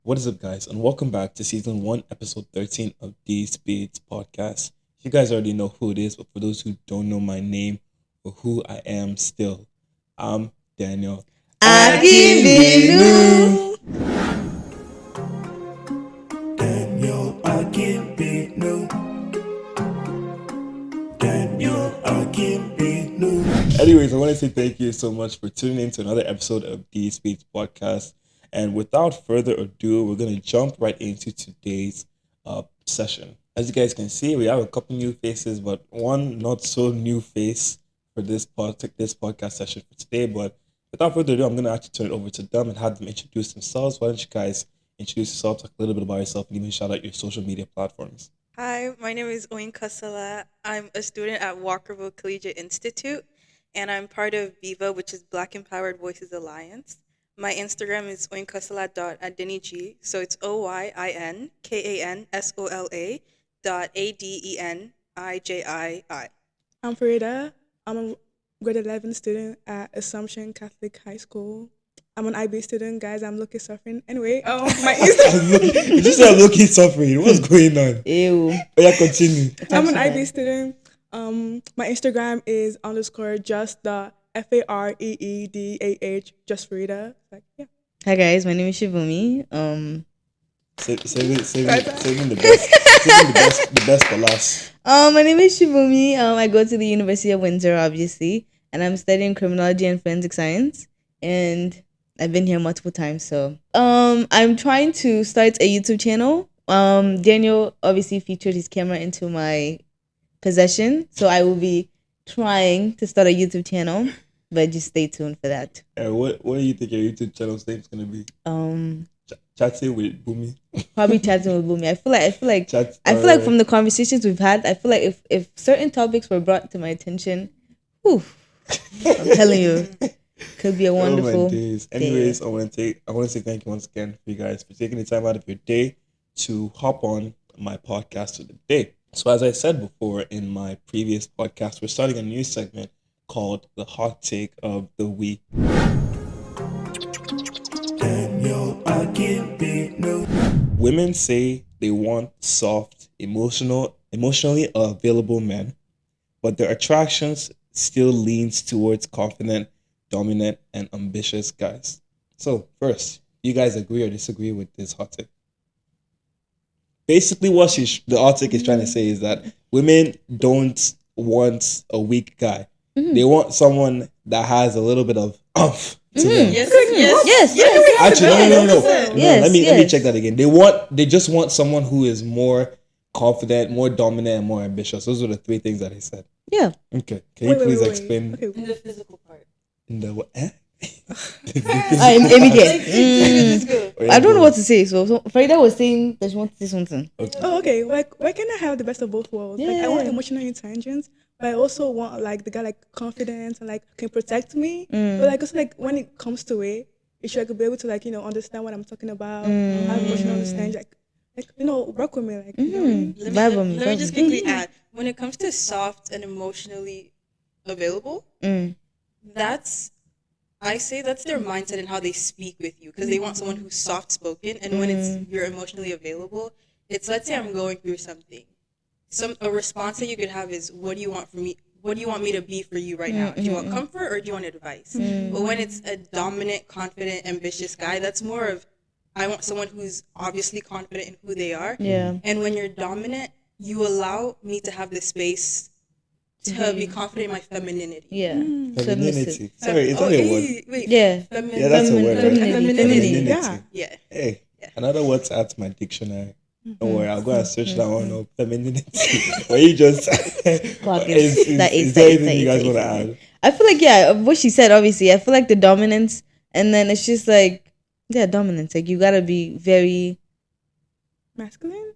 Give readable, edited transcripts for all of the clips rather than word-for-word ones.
What is up, guys, and welcome back to season 1, episode 13 of D Speeds podcast. You guys already know who it is, but for those who don't know my name or who I am still, I'm Daniel. Akínbínú. Daniel Akínbínú. Daniel Akínbínú. Anyways, I want to say thank you so much for tuning in to another episode of D Speeds podcast. And without further ado, we're going to jump right into today's session. As you guys can see, we have a couple new faces, but one not so new face for this podcast session for today. But without further ado, I'm going to actually turn it over to them and have them introduce themselves. Why don't you guys introduce yourself, talk a little bit about yourself, and even shout out your social media platforms. Hi, my name is Oin Kasala. I'm a student at Walkerville Collegiate Institute, and I'm part of BIVA, which is Black Empowered Voices Alliance. My Instagram is oinkasala.adeniji, so it's OYINKANSOLA.ADENIJII. I'm Farida. I'm a grade 11 student at Assumption Catholic High School. I'm an IB student, guys. I'm looking suffering. Anyway, my Instagram. You just said looking suffering. What's going on? Ew. Oh, yeah, continue. I'm an IB student. My Instagram is _just.FAREEDAH, just Farida. Like, yeah. Hi guys, my name is Shivumi. Saving the best for last. My name is Shivumi. I go to the University of Windsor, obviously, and I'm studying criminology and forensic science. And I've been here multiple times. So, I'm trying to start a YouTube channel. Daniel obviously featured his camera into my possession, so I will be trying to start a YouTube channel. But just stay tuned for that. What do you think your YouTube channel's name is gonna be? Chatting with Bumi. Probably chatting with Bumi. I feel like from the conversations we've had, I feel like if certain topics were brought to my attention, whew, I'm telling you, could be a wonderful days. Anyways, day. I want to say thank you once again for you guys for taking the time out of your day to hop on my podcast for the day. So as I said before in my previous podcast, we're starting a new segment called the hot take of the week. Women say they want soft, emotionally available men, but their attractions still leans towards confident, dominant, and ambitious guys. So first, you guys agree or disagree with this hot take? Basically, what the hot take is trying to say is that women don't want a weak guy. Mm-hmm. They want someone that has a little bit of umph to them. Yes. Actually, no. Let me check that again. They just want someone who is more confident, more dominant, and more ambitious. Those are the three things that he said. Yeah. Okay. Can you please explain? Okay. In the physical part. In the what? I'm I don't know what to say. So Farida was saying that she wants to say something. Okay. Oh, okay. Like, why can't I have the best of both worlds? Yeah. Like, I want emotional intelligence, but I also want like the guy like confidence and like can protect me. But like also like when it comes to it, you should be able to like understand what I'm talking about, have emotional understanding, like work with me, like. Let me just quickly add. When it comes to soft and emotionally available, I say that's their mindset and how they speak with you, because they want someone who's soft spoken, and when you're emotionally available, it's, let's say I'm going through something. A response that you could have is, what do you want from me? What do you want me to be for you right now? Do you want comfort or do you want advice? But when it's a dominant, confident, ambitious guy, that's more of, I want someone who's obviously confident in who they are. Yeah. And when you're dominant, you allow me to have the space to be confident in my femininity. Yeah. Femininity. Sorry, it's only a word. Wait. Yeah. Yeah, that's a word. Right? Femininity. Yeah. Hey, another word to add to my dictionary. Don't worry, I'll go and search that one up. Femininity. Or you just is there anything you guys want to add? I feel like what she said, obviously. I feel like the dominance, and then it's just like dominance. Like you gotta be very masculine,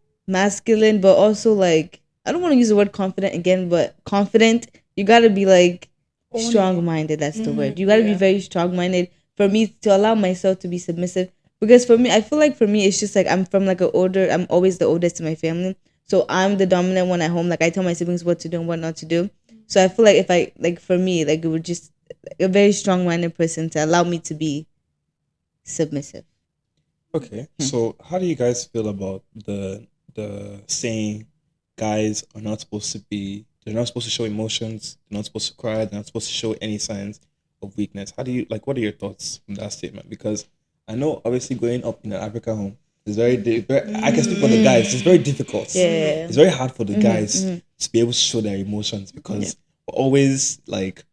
but also like I don't want to use the word confident again, but confident. You gotta be like strong-minded. That's the word. You gotta be very strong-minded for me to allow myself to be submissive. Because for me, I feel like for me, it's just like I'm from like I'm always the oldest in my family. So I'm the dominant one at home. Like I tell my siblings what to do and what not to do. So I feel like if I, like for me, like it would just a very strong-minded person to allow me to be submissive. Okay, so how do you guys feel about the saying guys are not supposed to be they're not supposed to show emotions, they're not supposed to cry, they're not supposed to show any signs of weakness? How do you like what are your thoughts on that statement? Because I know obviously growing up in an African home is very I can speak for the guys, it's very difficult. Yeah. It's very hard for the guys to be able to show their emotions because we're always like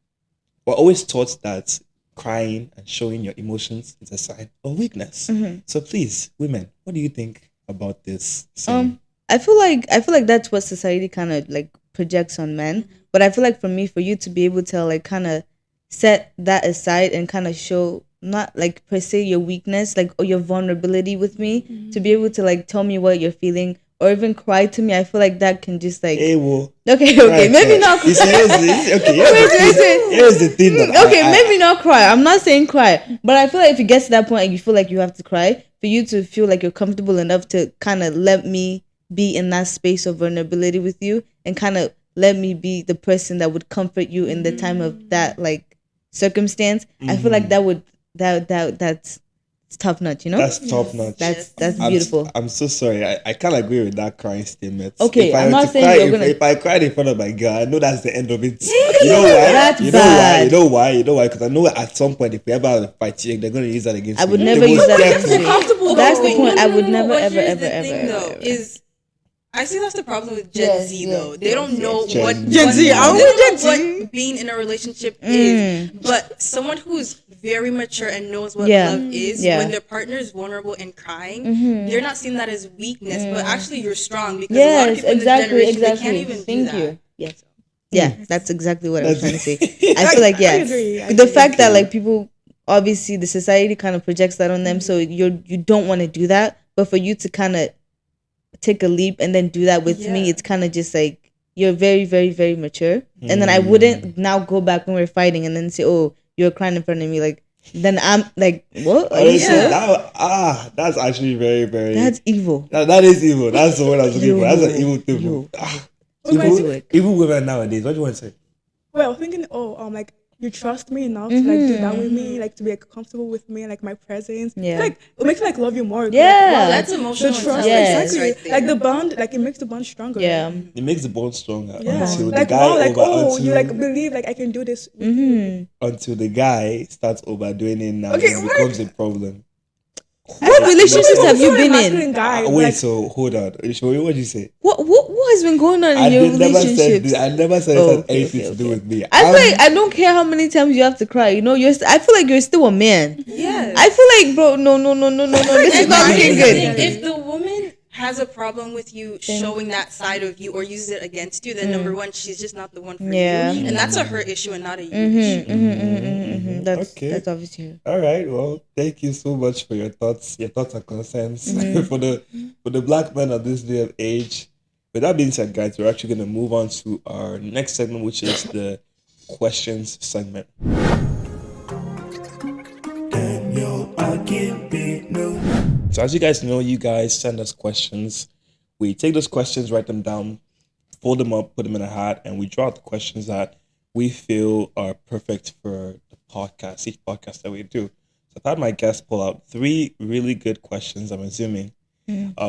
we're always taught that crying and showing your emotions is a sign of weakness. So please, women, what do you think about this saying? I feel like that's what society kind of like projects on men. But I feel like for you to be able to like kind of set that aside and kind of show not like per se your weakness, like or your vulnerability with me, to be able to like tell me what you're feeling or even cry to me, I feel like that can just like Hey, well, okay, right, maybe not. You see, okay, Wait. here's the thing that Okay, maybe not cry. I'm not saying cry, but I feel like if it gets to that point and you feel like you have to cry, for you to feel like you're comfortable enough to kind of let me be in that space of vulnerability with you and kind of let me be the person that would comfort you in the time of that like circumstance. I feel like that's top notch, you know? that's top notch. That's beautiful. I'm so sorry. I can't agree with that crying statement. Okay, if I I'm were not to saying cry, you're gonna- if I cried in front of my girl, I know that's the end of it. You know why? That's you know bad. why? You know why? You know why? Because I know at some point if we ever have a fight, they're going to use that against I me. would They never will use that definitely- against you. That's the point. I would never, But ever, here's ever, the ever, thing, ever, though, ever. is I see that's the problem with Gen Yes, Z yes, though. They yes, don't know yes. what Gen Z. I'm they with don't know Gen Z. what being in a relationship is. But someone who's very mature and knows what Yeah. love is, Yeah. when their partner is vulnerable and crying, they're not seeing that as weakness, but actually you're strong because a lot of Yes, people in this exactly, generation they exactly. can't even do Thank that. you. Yes. Yeah, that's exactly what I was trying to say. That's- I feel like I yes, agree, I the agree. fact that like people, obviously the society kind of projects that on them, so you don't want to do that, but for you to kind of take a leap and then do that with me, Yeah. it's kind of just like you're very, very, very mature, and then I wouldn't now go back when we're fighting and then say, oh, you're crying in front of me, like then I'm like, what? Are you Honestly, sure? that's actually very, very. That's evil. That is evil. That's the word I was looking for. That's an Yo, evil thing. yo. Even women nowadays. What do you want to say? Well, thinking, like you trust me enough to like do that with me, like to be like comfortable with me, like my presence. Yeah. Like it makes me like love you more. Yeah. Like, wow, That's the emotional trust, intelligence Yes. exactly. right there. Like the bond, like it makes the bond stronger. Yeah. It makes the bond stronger Yeah. until the Like guy wow, like until, you like believe like I can do this with you. until the guy starts overdoing it now. Okay, It what? becomes a problem. What relationships have you Also, been masculine in? Guy, Wait, like, so hold on. What did you say? What has been going on in I your did never said relationships? this. I never said Oh, it had okay, anything okay, to do okay. with me. I feel like I don't care how many times you have to cry. You know, I feel like you're still a man. Yes. I feel like, bro, no. This is not looking good. If the woman has a problem with you showing that side of you or uses it against you, then number one, she's just not the one for Yeah. you, and that's a her issue and not a you issue. Okay. That's obviously. All right. Well, thank you so much for your thoughts and concerns for the black men of this day of age. With that being said, guys, we're actually going to move on to our next segment, which is the questions segment. Daniel, I can't be no. So as you guys know, you guys send us questions. We take those questions, write them down, fold them up, put them in a hat, and we draw out the questions that we feel are perfect for the podcast, each podcast that we do. So I've had my guests pull out 3 really good questions, I'm assuming,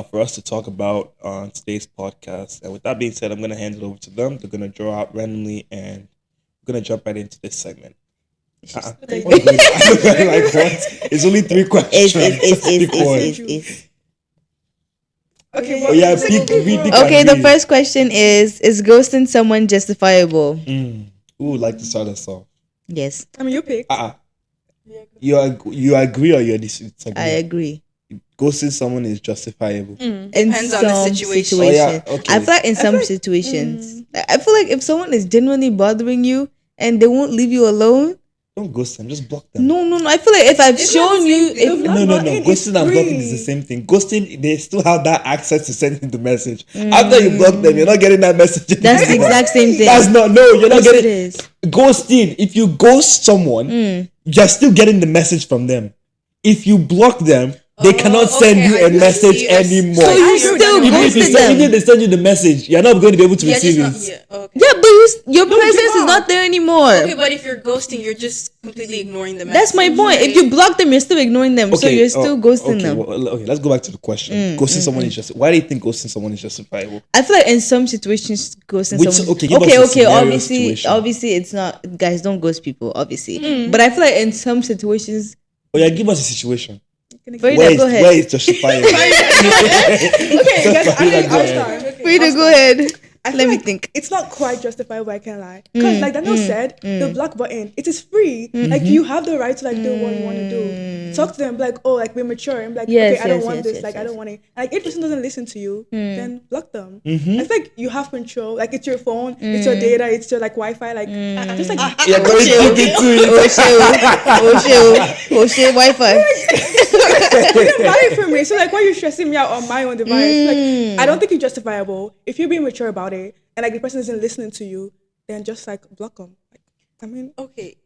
for us to talk about on today's podcast. And with that being said, I'm going to hand it over to them. They're going to draw out randomly, and we're going to jump right into this segment. Like what? It's only 3 questions. Pick one. It's. okay, Oh yeah, pick, read, Okay, the first question is ghosting someone justifiable? Who would like to start us off? Yes, I mean, you pick. You agree or you disagree? I agree. Ghosting someone is justifiable. In Depends on the some situation. Oh, yeah, okay. I feel like in some situations, I feel like if someone is genuinely bothering you and they won't leave you alone, Don't ghost them, just block them. no. I feel like if I've shown you, if No. Blocking is Ghosting and blocking is the free. same thing. Ghosting, they still have that access to sending the message. After you block them, you're not getting that message. that's the anymore. exact same thing. That's not, no, you're not Yes, it getting is. ghosting. If you ghost someone, you're still getting the message from them. If you block them, They cannot send okay, you I a message see, I see. anymore. So you I still agree. even if ghosted them. even if they send you the message, you're not going to be able to Yeah, receive just not, it. yeah, okay. Yeah, but your Don't presence give is up. not there anymore. Okay, but if you're ghosting, you're just completely ignoring the message. That's my point. If you block them, you're still ignoring them. So you're still ghosting okay, them. well, okay, let's go back to the question. Ghosting someone is just. Why do you think ghosting someone is justifiable? I feel like in some situations, ghosting Which- someone. okay, give us a scenario situation. Obviously, it's not. Guys, don't ghost people. Obviously, but I feel like in some situations, Oh yeah, give us a situation. Farida, go ahead. Where is justifiable? Okay, guys, I'll start. Farida, go ahead. I feel Let me like think. It's not quite justifiable, I can't lie. Because like Daniel said, the block button, it is free. Like you have the right to like do what you want to do. Talk to them like, oh, like we're mature. I'm like, Yes, okay, I don't yes, want yes, this. yes, Like I yes. don't want it. Like if person doesn't listen to you, then block them. I feel like you have control. Like it's your phone, it's your data, it's your like Wi-Fi. Like just like You're going to get to it. Oh shit, Wi-Fi. you didn't buy it for me. So like why are you stressing me out on my own device? Like I don't think it's justifiable. If you're being mature about it and like the person isn't listening to you, then just like block them. Like, I mean, Okay,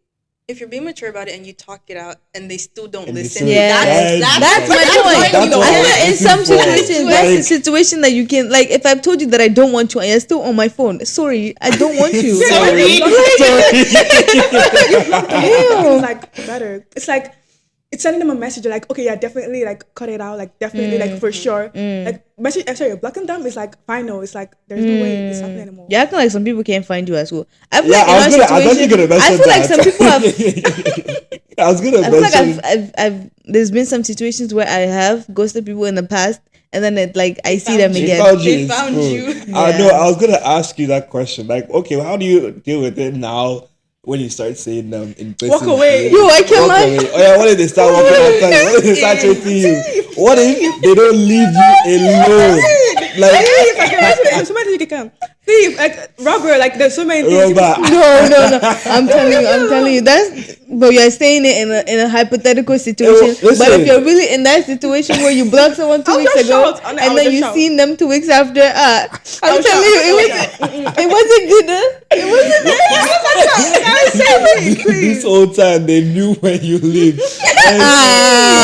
if you're being mature about it and you talk it out and they still don't And they listen, still- Yeah. That's my point. That's what I was I feel like in some looking for. situations, Like- that's a situation that you can like. If I've told you that I don't want you and you're still on my phone, sorry, I don't want you. it's like better. It's like it's sending them a message like, okay, yeah, definitely like cut it out, like definitely like for sure. Like message sorry, blocking them is like final. It's like there's no way it's happening anymore. You're acting like some people can't find you as well. I feel Yeah, like I was in our gonna. I was actually situation, gonna mention I feel like that. some people have. I was gonna I feel like mention. I've there's been some situations where I have ghosted people in the past, and then it like I see them found you. They again. found you They in found school. you. I Yeah. know. I was gonna ask you that question. Like, okay, well, how do you deal with it now when you start saying them in person? Walk away. Yo, I can't Walk lie. away. Oh yeah, what if they start walking after you? What if they start chasing you? What if they don't leave you alone? Like, Thief, like, there's so many things you can. Thief, like robber, like there's so many things. Robert. No. I'm telling you. That's but you're saying it in a hypothetical situation. Listen. But if you're really in that situation where you blocked someone 2 I'll weeks just ago shout. I'll and then just you shout. seen them 2 weeks after, I'm I'll telling you, it wasn't good. It wasn't this whole time they knew when you leave.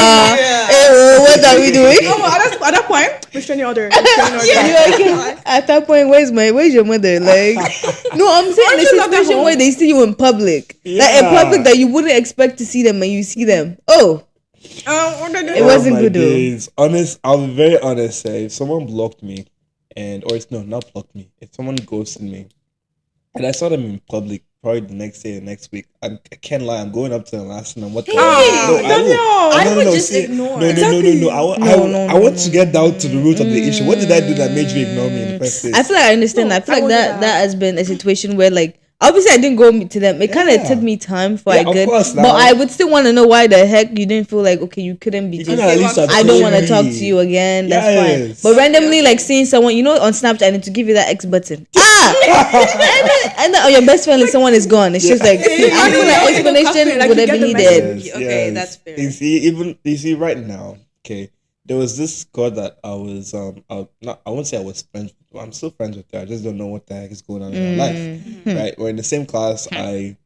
What are we doing? At that point, restraining order. At that point, where's your mother? Like, no, I'm saying Aren't the you not at situation home? where they see you in public, like in Yeah. public that you wouldn't expect to see them, and you see them. Oh, it wasn't my good though. days. Honest, I'll be very honest. If someone blocked me, not blocked me. If someone ghosted me, and I saw them in public, probably the next day or next week, I can't lie. I'm going up to them and asking them what. Daniel. I would just see, ignore. No. I want to get down to the root of the issue. What did I do that made you ignore me in the first place? I feel like I understand No, that. I feel I like won't do that that. has been a situation where like obviously I didn't go to them. It kind of Yeah. took me time for Yeah, I of could, course, but now. I would still want to know why the heck you didn't feel like okay you couldn't be You just. couldn't at least have I don't told want to me. talk to you again. That's fine. Yes. But randomly, like seeing someone, you know, on Snapchat, I need to give you that X button. and then oh, your best friend, like someone is gone. It's just like I feel like explanation Like, would you have get been the needed. Okay, that's fair. You see, right now, okay, there was this girl that I was I won't say I was friends with. I'm still friends with her. I just don't know what the heck is going on in her life. Right? We're in the same class. I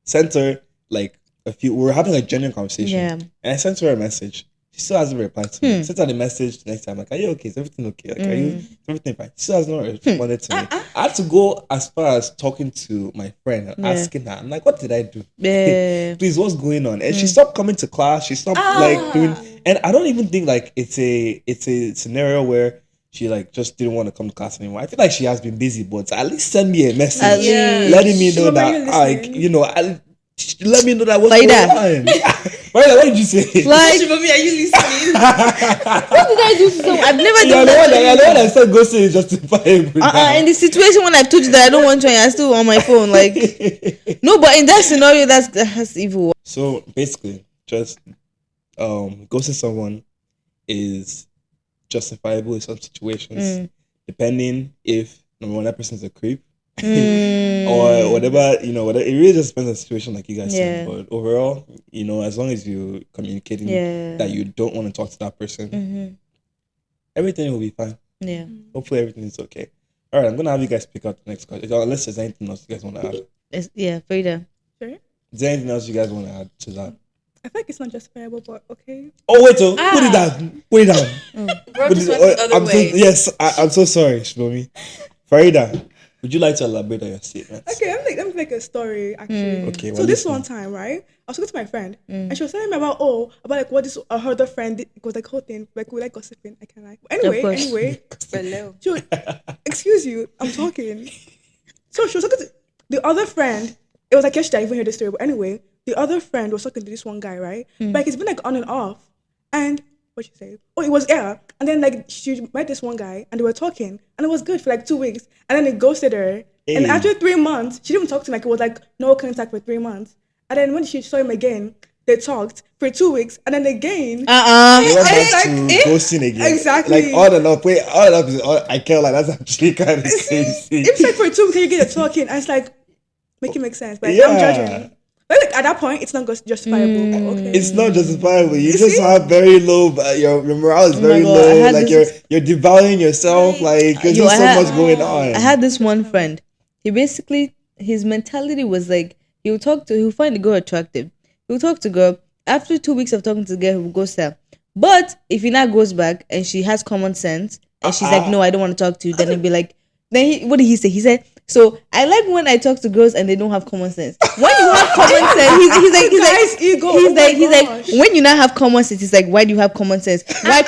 sent her like we were having a genuine conversation. Yeah. And I sent her a message. She still hasn't replied to me. I sent her the message the next time, like, are you okay? Is everything okay? Like, is everything fine? She still has not responded to me. I had to go as far as talking to my friend and asking her, I'm like, what did I do? Yeah. Please, what's going on? And she stopped coming to class. She stopped like doing, and I don't even think like it's a scenario where she like just didn't want to come to class anymore. I feel like she has been busy, but at least send me a message, At least. letting me know Mama, that you're like listening. let me know that what's Farida. going on. Farida, what did you say? Like, Mommy, are you listening? what did I do to someone? I've never You're done the one that. that said go say is justifiable. In the situation when I've told you that I don't want you and you're still on my phone, like no, but in that scenario, that's evil. So basically, just ghosting someone is justifiable in some situations, depending if number one that person is a creep or whatever. Whatever. It really just depends on the situation, like you guys said. But overall, as long as you're communicating that you don't want to talk to that person, everything will be fine. Yeah. Hopefully, everything is okay. All right, I'm gonna have you guys pick out the next question, unless there's anything else you guys want to add. Yeah, Frida. Is there anything else you guys want to add to that? I feel like it's not justifiable, but okay. Oh wait, put it down. Put it down. Bro, Put just it- went the other I'm so, way. yes, I'm so sorry, Shlomi. Farida, would you like to elaborate on your statements? Okay, let me make a story actually. Okay, So well, this listen. one time, right? I was talking to my friend, and she was telling me about like what this her other friend did. It was like whole thing, like we like gossiping. I can't lie. But course. anyway, Hello. she was, excuse you, I'm talking. So she was talking to the other friend. It was like yesterday. I even heard the story, but anyway, the other friend was talking to this one guy, right? Like it's been like on and off, and what she say? Oh, it was air, and then like she met this one guy, and they were talking, and it was good for like 2 weeks, and then he ghosted her. And Hey. after 3 months, she didn't even talk to him. Like it was like no contact for 3 months. And then when she saw him again, they talked for 2 weeks, and then again. They went I was back like, to ghosting again. Exactly. Like on and off. Wait, on and off is I can't like that's actually kind of crazy. It's like for 2 weeks you get talking, and it's like make it make sense. But I'm Yeah. judging. But like at that point, it's not justifiable. But okay. It's not justifiable. You You just see? have very low. Your morale is very God, I low. had Like this- you're devaluing yourself. Like there's Yo, just I so had- much going on. I had this one friend. He basically his mentality was like he'll find the girl attractive. He'll talk to girl. After 2 weeks of talking to the girl, he'll ghost her. But if he now goes back and she has common sense and she's like, no, I don't want to talk to you, then he'll be like, what did he say? He said, so I like when I talk to girls and they don't have common sense. When you have common sense, Guy's ego. Oh my he's like, gosh. when you now have common sense, he's like, why do you have common sense? Why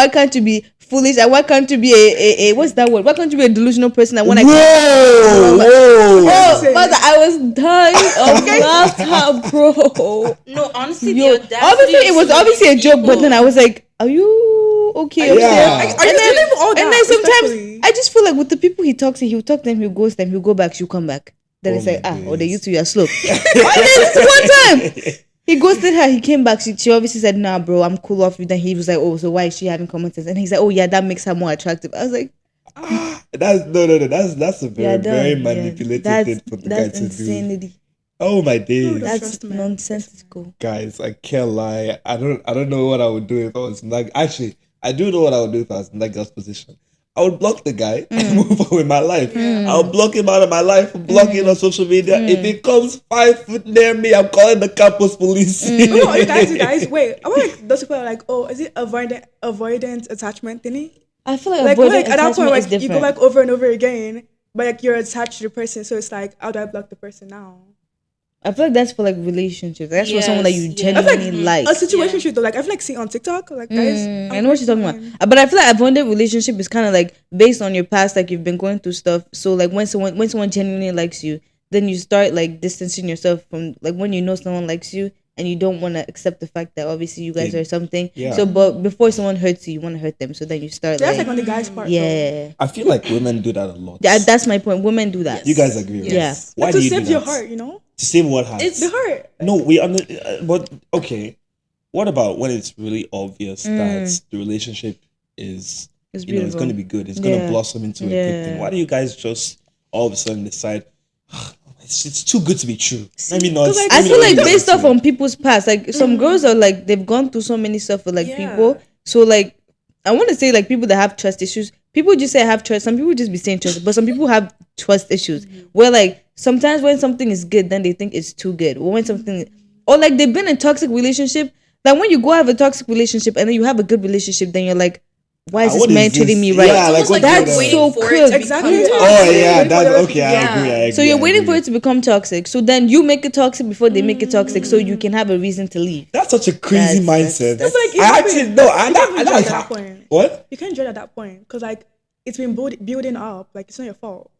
can't you be foolish? And why can't you be a what's that word? Why can't you be a delusional person? And when Whoa! Oh, mother, I was dying of laughter, bro. No, honestly, Yo, the audacity obviously of it was some of obviously a these joke, but people. then I was like, are you okay? Yeah. upstairs? Are you even all And that? then sometimes Respectfully. I just feel like with the people he talks to, he'll talk to them, he'll ghost them, he'll go back, she'll come back. Then Oh it's like, my or the days. you two are slow. And then this one time, he ghosted her, he came back, she obviously said, nah, bro, I'm cool off you. Then he was like, oh, so why is she having common sense? And he's like, oh yeah, that makes her more attractive. I was like, That's no. That's a very yeah, very done. manipulative That's, thing for the guy that's to do. insanity. Oh my days, That's That's trust me. nonsensical. guys! I can't lie. I don't know what I would do if I was in that. Actually, I do know what I would do if I was in that girl's position. I would block the guy and move on with my life. I'll block him out of my life, block him on social media. If he comes 5 foot near me, I'm calling the campus police. No, you guys, wait. I want like those people are like, oh, is it avoidant attachment thingy? I feel like, Like, avoidant at that point, attachment like is you go different. back over and over again, but like you're attached to the person, so it's like, how do I block the person now? I feel like that's for like relationships. That's for someone that you Yes, yeah. genuinely like. A situation though, like I feel like see on TikTok, like guys, I know what you're talking about, but I feel like avoidant relationship is kind of like based on your past, like you've been going through stuff. So like when someone genuinely likes you, then you start like distancing yourself from like when you know someone likes you and you don't want to accept the fact that obviously you guys Yeah. are something. Yeah. So, but before someone hurts you, you want to hurt them. So then you start That's like, like on the guy's part. Though. yeah. I feel like women do that a lot. That's my point. Women do that. You guys agree? Right? Yes. Why Like, do to you do save your that? heart, you know, To save what heart? It's the heart. No, but okay. What about when it's really obvious that the relationship is, It's you know, it's beautiful. going to be good. It's going to Yeah. blossom into a good Yeah. thing. Why do you guys just all of a sudden decide it's too good to be true? Let me not. like, I let me feel not like listen based to off it. on people's past, like some girls are like they've gone through so many stuff with like Yeah. people. So like I want to say like people that have trust issues. People just say I have trust. Some people just be saying trust, but some people have trust issues. Where like sometimes when something is good, then they think it's too good. Or when something, or like they've been in a toxic relationship. Like when you go have a toxic relationship and then you have a good relationship, then you're like, why is this what is man treating this? me right? Yeah, almost like, like what you're the- waiting So for quick. it to Exactly. become Oh, toxic. Oh yeah, Waiting for that's the- okay. I Yeah. agree. I agree. So you're I waiting agree. for it to become toxic. So then you make it toxic before they make it toxic, so you can have a reason to leave. That's such a crazy That's- mindset. that's- But, like, I you actually can't- no. you I can't not. even I judge like at that point. what? You can't judge at that point because like it's been building up. Like it's not your fault.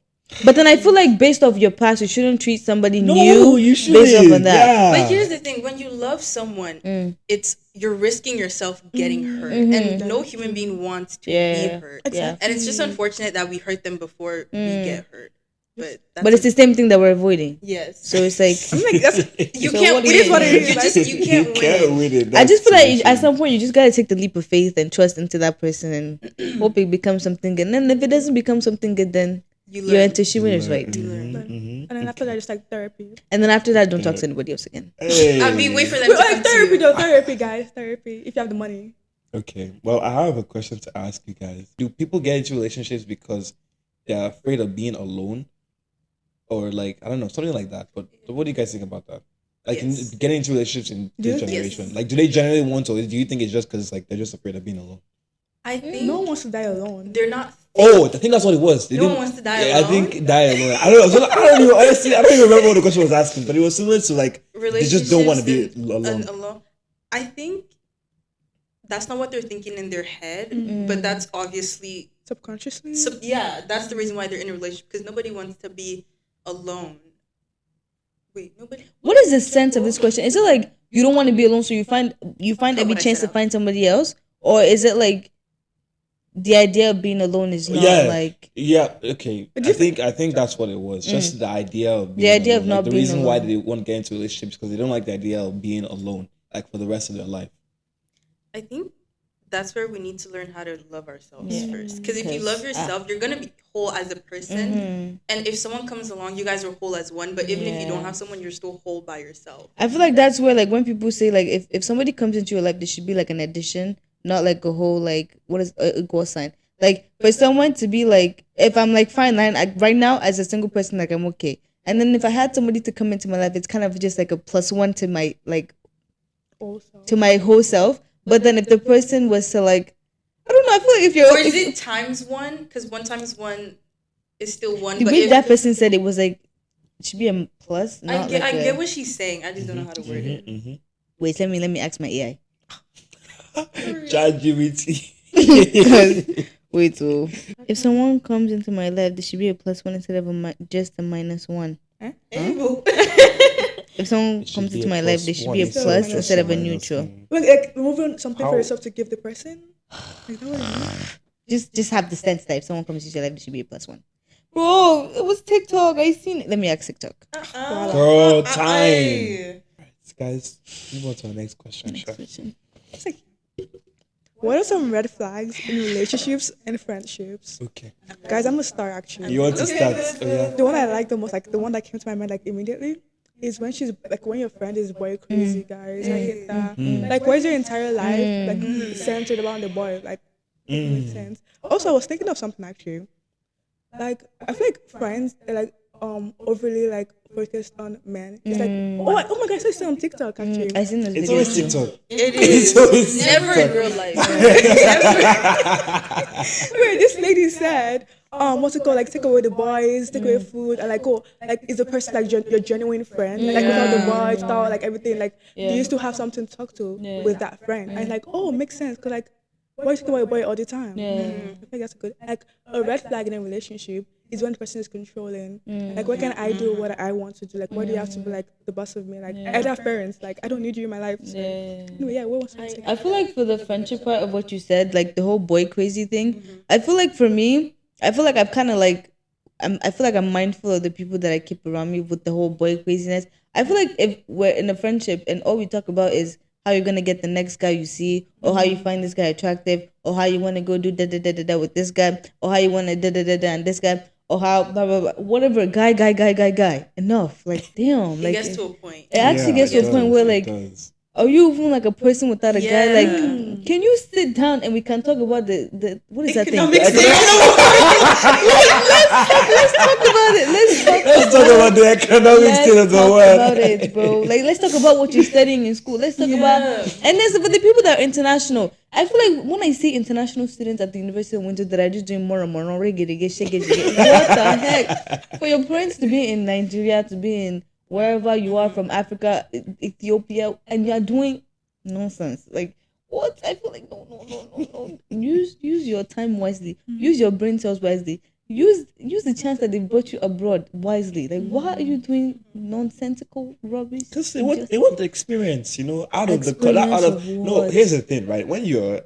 But then I feel like based off your past, you shouldn't treat somebody No, new you based off shouldn't. of that. Yeah. But here's the thing: when you love someone, it's you're risking yourself getting hurt, Mm-hmm. and no human being wants to Yeah. be hurt. Yeah. And it's just unfortunate that we hurt them before we get hurt. But that's But it's the same thing that we're avoiding. yes. So it's like I'm like that's You So can't what do win. you- It is what it is. You just you can't win. win it. I just feel like That's at some point you just gotta take the leap of faith and trust into that person and hope it becomes something good. And then if it doesn't become something good, then You your learn. intuition is right. and then after that, it's like therapy. And then after that, don't talk to anybody else again. Hey. I mean, wait for them But to like come to therapy you. though, therapy guys, therapy. If you have the money. Okay. Well, I have a question to ask you guys. Do people get into relationships because they're afraid of being alone? Or like, I don't know, something like that. But what do you guys think about that? Like Yes. getting into relationships in this generation. Yes. Like, do they generally want to, or do you think it's just because like they're just afraid of being alone? I think No one wants to die alone. they're not. Oh, I think that's what it was. They No one didn't- wants to die yeah, I alone? think die alone. I don't know. So, I don't even honestly. I don't even remember what the question was asking, but it was similar to like they just don't want to be Relationships alone. alone. I think that's not what they're thinking in their head, but that's obviously Subconsciously. that's the reason why they're in a relationship, because nobody wants to be alone. Wait, nobody. What is the sense of this question? Is it like you don't want to be alone, so you find Not every what I chance said to out. find somebody else, or is it like the idea of being alone is not like Okay. I think that's what it was. Just the idea of being idea of alone. not Like, the being reason why alone. they want to get into relationships because they don't like the idea of being alone, like for the rest of their life. I think that's where we need to learn how to love ourselves Yeah. first. Because if you 'Cause, love yourself, you're gonna be whole as a person. And if someone comes along, you guys are whole as one. But even if you don't Yeah. have someone, you're still whole by yourself. I feel like that's where like when people say like if somebody comes into your life, there should be like an addition, not like a whole like what is a equal sign. Like for someone to be like, if I'm like fine, right now as a single person, like I'm okay. And then if I had somebody to come into my life, it's kind of just like a plus one to my like Also. to my whole self. But then if the person was to like, I don't know, I feel like if you're Or is if, it times one? Because one times one is still one. the But way if, that person said it was like it should be a plus, I not get, like I a- get what she's saying. I just don't know how to word it. Wait, let me ask my AI. ChatGPT. Wait, so if someone comes into my life, there should be a plus one instead of just a minus one. Ew. If someone It should comes be into a my life, plus there should one be a instead of plus just instead of a minus neutral. one. Like removing something How? for yourself to give the person. Like that what it means? Just have the sense that if someone comes into your life, there should be a plus one. Bro, it was TikTok. I seen it. Let me ask TikTok. Girl, time. Guys, move on to our next question. Sure. It's like, what are some red flags in relationships and friendships? Okay. Guys, I'm gonna start actually. You want to start? Oh, yeah. The one I like the most, like the one that came to my mind like immediately, is when she's like when your friend is boy crazy, guys. I hate that. Like, where's your entire life like centered around the boy? Like, it makes sense. Also, I was thinking of something actually. Like, I feel like friends are like overly like focused on men. It's like, oh my god, I saw this on TikTok actually. I seen this It's video. always TikTok. It It's is. always Never in TikTok. real life. Wait, this lady said, what's it called? Like, take away the boys, take away food, and like, oh, like, is the person like your genuine friend? Like, without the boys, without like everything, like, you used to have something to talk to with that friend, and like, oh, makes sense, cause like, boys take away a boy all the time. I think that's a good, like, a red flag in a relationship is when the person is controlling. Like, what can I do? What I want to do? Like, why do you have to be like the boss of me? Like, interference. Like, I don't need you in my life. So. Anyway, what was I saying? I feel like for the friendship part of what you said, like the whole boy crazy thing, I feel like for me, I feel like I've kind of like, I feel like I'm mindful of the people that I keep around me with the whole boy craziness. I feel like if we're in a friendship and all we talk about is how you're gonna get the next guy you see, or how you find this guy attractive, or how you wanna go do da da da da da with this guy, or how you wanna da da da da and this guy, or how blah blah blah, whatever, guy. Enough, like damn, It like gets to a point. it actually gets to a point where like, are you even like a person without a guy? Like, can you sit down and we can talk about the what is that thing? Economics. Let's talk about it. Let's talk about the economic state of the talk world. about it, bro. Like, let's talk about what you're studying in school. Let's talk about, and there's for the people that are international. I feel like when I see international students at the University of Windsor that are just doing more and more, what the heck? For your parents to be in Nigeria, to be in wherever you are from Africa, Ethiopia, and you're doing nonsense. Like, what? I feel like no. Use your time wisely. Use your brain cells wisely. Use the chance that they brought you abroad wisely. Like, why are you doing nonsensical rubbish? Because they want the experience, out of the Experience out of of no. what? Here's the thing, right? When you're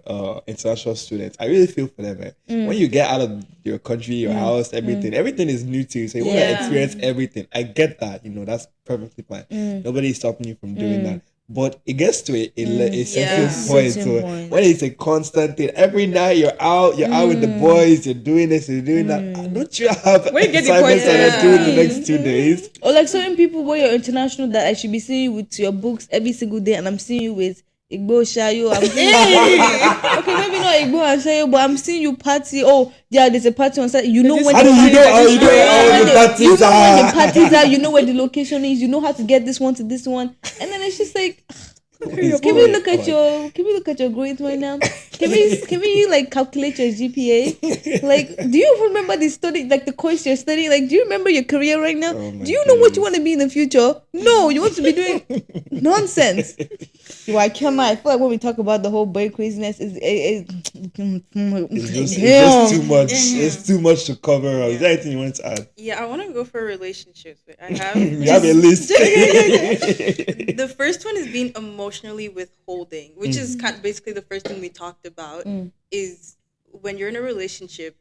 international students, I really feel for them. Man. When you get out of your country, your house, everything is new to you. So you want to experience everything. I get that. That's perfectly fine. Nobody's stopping you from doing that. But it gets to a certain point. Certain So point. when it's a constant thing, every night you're out with the boys, you're doing this, you're doing that. Don't you have Where you get the assignments that point? are doing the next 2 days? Or like certain people where you're international that I should be seeing you with your books every single day, and I'm seeing you with Igbo Shayo. I'm seeing okay, maybe not Igbo and Shayo, but I'm seeing you party. Oh, yeah, there's a party on Saturday. You know when How do you know? Oh, you know how the parties you know when the are. parties are. You know where the location is. You know how to get this one to this one. And then it's just like, can we look at your grades right now? Can we like calculate your GPA? Like, do you remember the study, like the course you're studying? Like, do you remember your career right now? Oh my Do you know what goodness. you want to be in the future? No, you want to be doing nonsense. Yo, I cannot. I feel like when we talk about the whole boy craziness, It's just too much. It's too much to cover. Is there anything you want to add? Yeah, I want to go for relationships. I have. You have a list. The first one is being emotionally withholding, which is kind of basically the first thing we talked about. Is when you're in a relationship,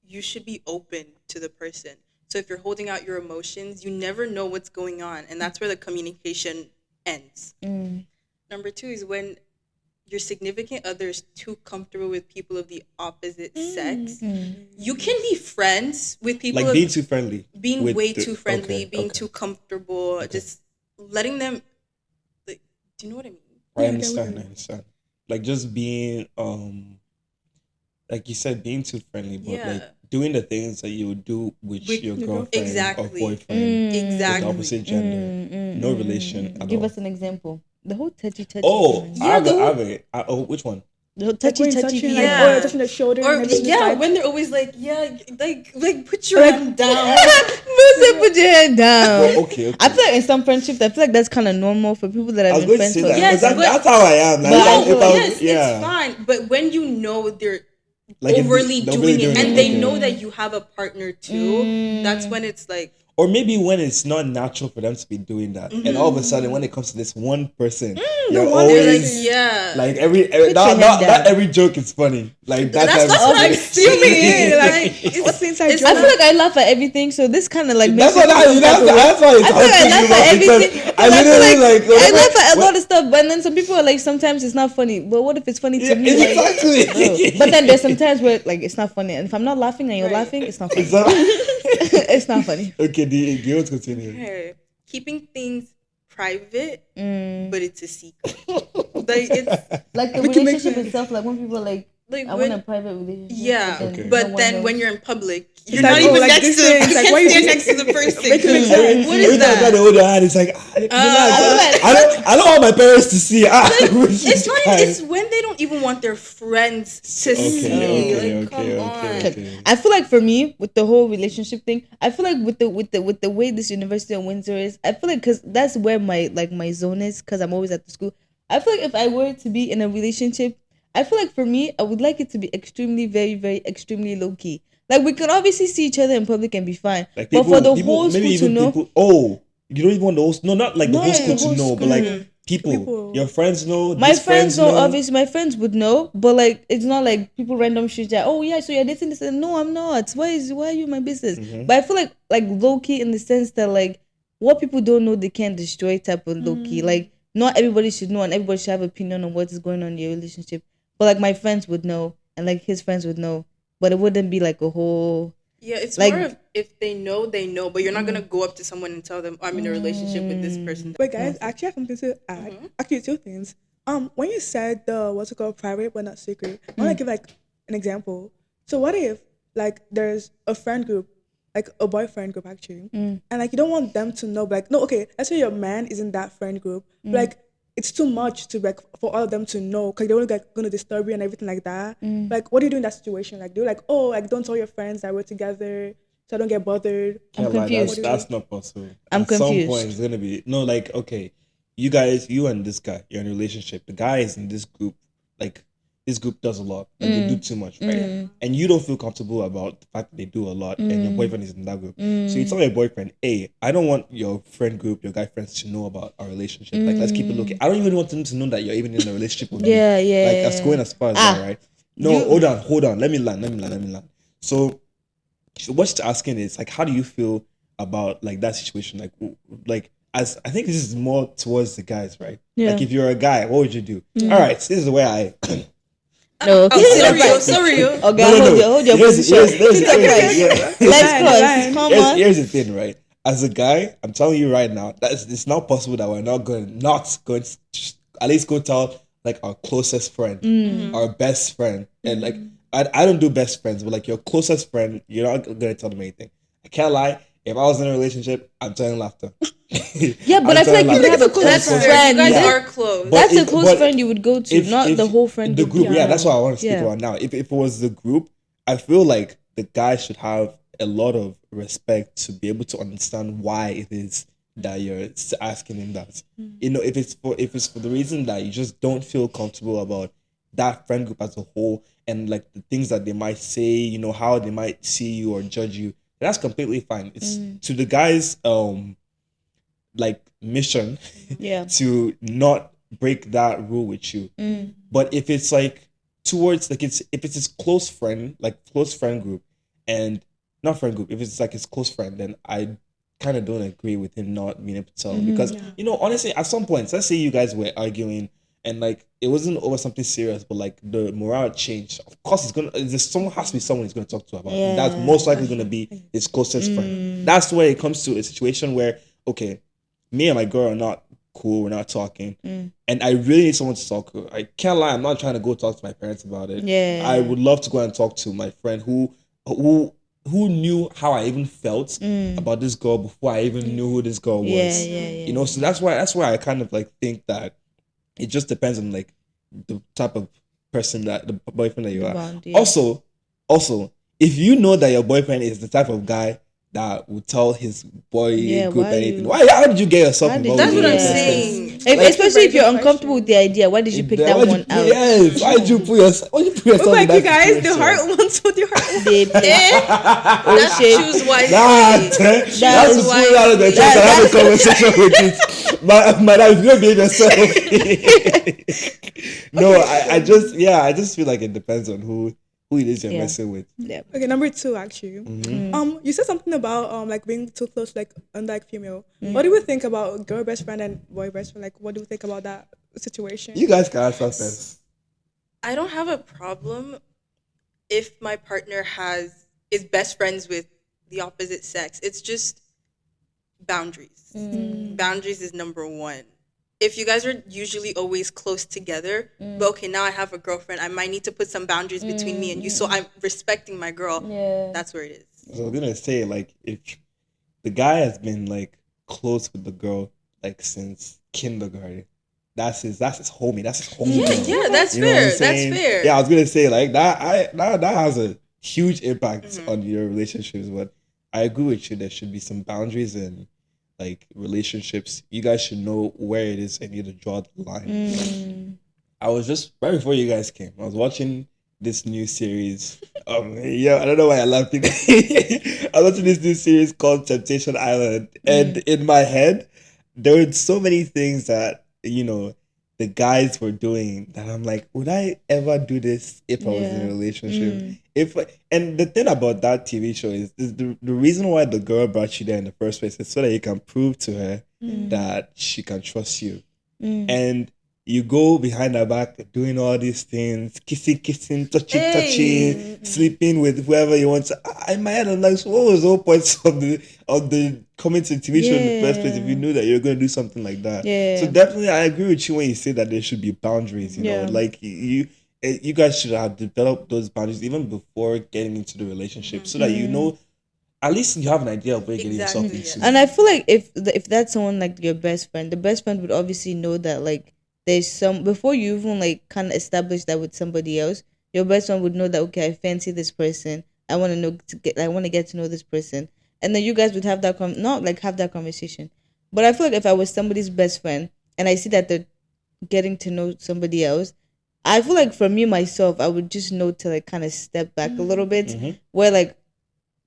you should be open to the person. So if you're holding out your emotions, you never know what's going on, and that's where the communication ends. Number two is when your significant other is too comfortable with people of the opposite sex. You can be friends with people Like being too friendly. being with way the- too friendly, okay, being okay. too comfortable, just letting them. Like, do you know what I mean? I understand. Like just being like you said, being too friendly, but Yeah. like doing the things that you would do with With your your girlfriend Exactly. or boyfriend, with the Exactly. opposite gender, no relation at Give all. us an example. The whole touchy. Oh, thing. I have it. Oh, which one? The whole Like when touchy. you're touching, like, Yeah. or you're touching the shoulder, Or and everything, yeah, like, when they're always like, yeah, like put your Like- hand down. Put your head down. Well, okay. I feel like in some friendships, I feel like that's kind of normal for people that I have was been going to friends say for that. Yes, because but- that's how I am. Like, But if no, I was- Yes, it's fine. But when you know they're Like if overly they're doing really it, and they okay. know that you have a partner too, that's when it's like, Or maybe when it's not natural for them to be doing that, and all of a sudden, when it comes to this one person, you're one they're like, always yeah. like your head not down. every joke is funny. Like that That's type what of I'm thing. saying. like, what's the inside it's joke? I feel like I laugh at everything, so this kind of like That's makes what me feel some type of way. that's why it's I feel like I hard laugh to at because everything. I literally like I laugh at a lot of stuff, but then some people are like, sometimes it's not funny. But what if it's funny to me? Like, exactly. but then there's some times where like it's not funny, and if I'm not laughing and you're Right. laughing, it's not funny. Exactly. It's not funny. Okay, do you want to continue? Okay. Keeping things private, Mm. but it's a secret. Like it's Like the Make it make relationship sense. itself, like when people are like, like I want a when, private relationship. yeah, Okay. no but one then knows. when you're in public, you're like, not oh, even like next this to thing. It's you like, can't why you stand do- next to the person. Make it make sense. What is Every time I try to that? hold your hand, it's like relax. I don't want my parents to see. It's not. It's when they don't even want their friends to see. okay, Like, okay, come on. okay. I feel like for me, with the whole relationship thing, I feel like with the way this University of Windsor is, I feel like because that's where my zone is, because I'm always at the school. I feel like if I were to be in a relationship, I feel like for me, I would like it to be extremely, very, very, extremely low key. Like we can obviously see each other in public and be fine, Like but for the people, whole maybe school to even know, people. You don't even want the whole. No, not like the No, whole school the to whole know, but like people, your friends know. my these friends know, obviously my friends would know, but like it's not like people random shit that, oh yeah, so you're dating this, and no, I'm not. Why are you in my business? But I feel like low key in the sense that like what people don't know they can't destroy type of low key. Like not everybody should know and everybody should have opinion on what is going on in your relationship. But like my friends would know and like his friends would know. But it wouldn't be like a whole Yeah, it's Like- more of if they know, they know. But you're not gonna go up to someone and tell them I'm in a relationship with this person. Wait, guys, I actually have something to add. Actually, two things. When you said the what's it called, private but not secret, I want to give like an example. So what if like there's a friend group, like a boyfriend group actually, and like you don't want them to know, but, like no, okay, let's say your man is in that friend group, but, like it's too much to like for all of them to know because they're only like gonna disturb you and everything like that. Like, what do you do in that situation? Like, do you like, oh, like don't tell your friends that we're together so I don't get bothered? Can't lie, confused. that's not possible. I'm At some confused. point, it's gonna be no. Like, okay, you and this guy, you're in a relationship. The guy is in this group. Like, this group does a lot. Like, they do too much, right? And you don't feel comfortable about the fact that they do a lot, and your boyfriend is in that group. So you tell your boyfriend, "Hey, I don't want your friend group, your guy friends, to know about our relationship. Like, let's keep it looking. I don't even want them to know that you're even in a relationship with me. Yeah. Like, that's going as far as that, right? No, hold on. Let me land. So what she's asking is like, how do you feel about like that situation? Like as I think this is more towards the guys, right? Yeah. Like if you're a guy, what would you do? All right, so this is where I No, okay. Sorry. Okay, No. hold your Here's- position. here's- yeah. Let's come on. Here's the thing, right? As a guy, I'm telling you right now, it's not possible that we're not going to at least go tell like our closest friend, Mm. our best friend, and like I don't do best friends, but like your closest friend, you're not gonna tell them anything. I can't lie. If I was in a relationship, I'm telling laughter. Yeah, but I feel like you would have a close That's fair. friend. You guys Yeah. are close. But That's a if- close but friend you would go to, not the whole friend the group. group. Yeah, that's what I want to speak Yeah. about now. If it was the group, I feel like the guy should have a lot of respect to be able to understand why it is that you're asking him that. You know, if it's for the reason that you just don't feel comfortable about that friend group as a whole, and like the things that they might say, you know, how they might see you or judge you, that's completely fine. It's to the guy's like mission Yeah. to not break that rule with you. But if it's like towards like if it's his close friend, like close friend group, and not friend group, if it's like his close friend, then I kind of don't agree with him not being able to tell him because you know, honestly, at some point, let's say you guys were arguing and like it wasn't over something serious, but like the morale changed. Of course, someone has to be someone he's gonna talk to about it. That's most likely gonna be his closest friend. That's where it comes to a situation where okay, me and my girl are not cool, we're not talking, and I really need someone to talk to. I can't lie, I'm not trying to go talk to my parents about it. Yeah. I would love to go and talk to my friend who knew how I even felt about this girl before I even knew who this girl was. Yeah. You know, so that's why I kind of like think that it just depends on like the type of person that the boyfriend that you are. Bond, yeah. Also, if you know that your boyfriend is the type of guy that will tell his boy group why anything, you- how did you get yourself How did involved? That's with what I'm this? saying. Especially if you're very good uncomfortable with the idea, why did you pick Why'd that you one put- out? Yes, why did you put yourself? Look like in you that guys, the situation? heart wants what your heart wants. Babe. That's shit. choose wisely. That's That's to why- pull out of the chest and have a conversation with it. Madam, if you don't behave yourself. No, I just feel like it depends on who it is you're Yeah. messing with. Yeah. Okay, number 2 actually. You said something about like being too close, like unlike female. What do you think about girl best friend and boy best friend? Like, what do you think about that situation? You guys can answer first. I don't have a problem if my partner is best friends with the opposite sex. It's just boundaries. Boundaries is number one. If you guys are usually always close together, but okay, now I have a girlfriend, I might need to put some boundaries between me and you, so I'm respecting my girl. Yeah. That's where it is. So I was gonna say, like, if the guy has been like close with the girl like since kindergarten, that's his homie. That's his homie. girl. Yeah, that's You know what I'm fair. That's saying? fair. Yeah, I was gonna say like that. That has a huge impact on your relationships. But I agree with you. There should be some boundaries in like relationships. You guys should know where it is and you to draw the line. I was just right before you guys came. I was watching this new series. Yeah, I don't know why I laughed. I was watching this new series called Temptation Island, and in my head, there were so many things that the guys were doing that I'm like, would I ever do this if I was in a relationship? And the thing about that TV show is the reason why the girl brought you there in the first place is so that you can prove to her that she can trust you. And you go behind her back doing all these things, kissing, touching, sleeping with whoever you want to. In my head, I'm like, so what was the whole point of the coming to the TV show in the first place if you knew that you were going to do something like that? Yeah. So definitely, I agree with you when you say that there should be boundaries. You know, like you guys should have developed those boundaries even before getting into the relationship, so that you know. At least you have an idea of where you're getting yourself Exactly, into. And I feel like if that's someone like your best friend, the best friend would obviously know that like there's some before you even like kind of establish that with somebody else. Your best friend would know that okay, I fancy this person. I want to get to know this person, and then you guys would have that not like have that conversation. But I feel like if I was somebody's best friend and I see that they're getting to know somebody else, I feel like for me myself, I would just know to like kind of step back a little bit, where like.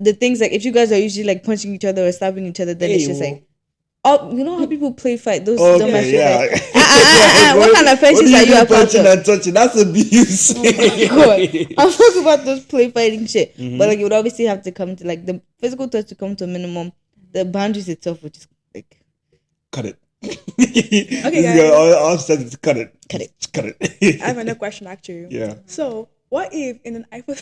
The things like if you guys are usually like punching each other or slapping each other, then it's just like, oh, you know how people play fight those dumb ass shit. yeah. Like, what kind of friendships are you a part punching of? and touching? That's abuse. Oh my god, I'm talking about those play fighting shit. But like, it would obviously have to come to like the physical touch to come to a minimum. The boundaries itself would just like Cut it. Okay, This guys. girl all said is cut it. Cut it. Cut it. I have another question actually. Yeah. So, what if in an iPhone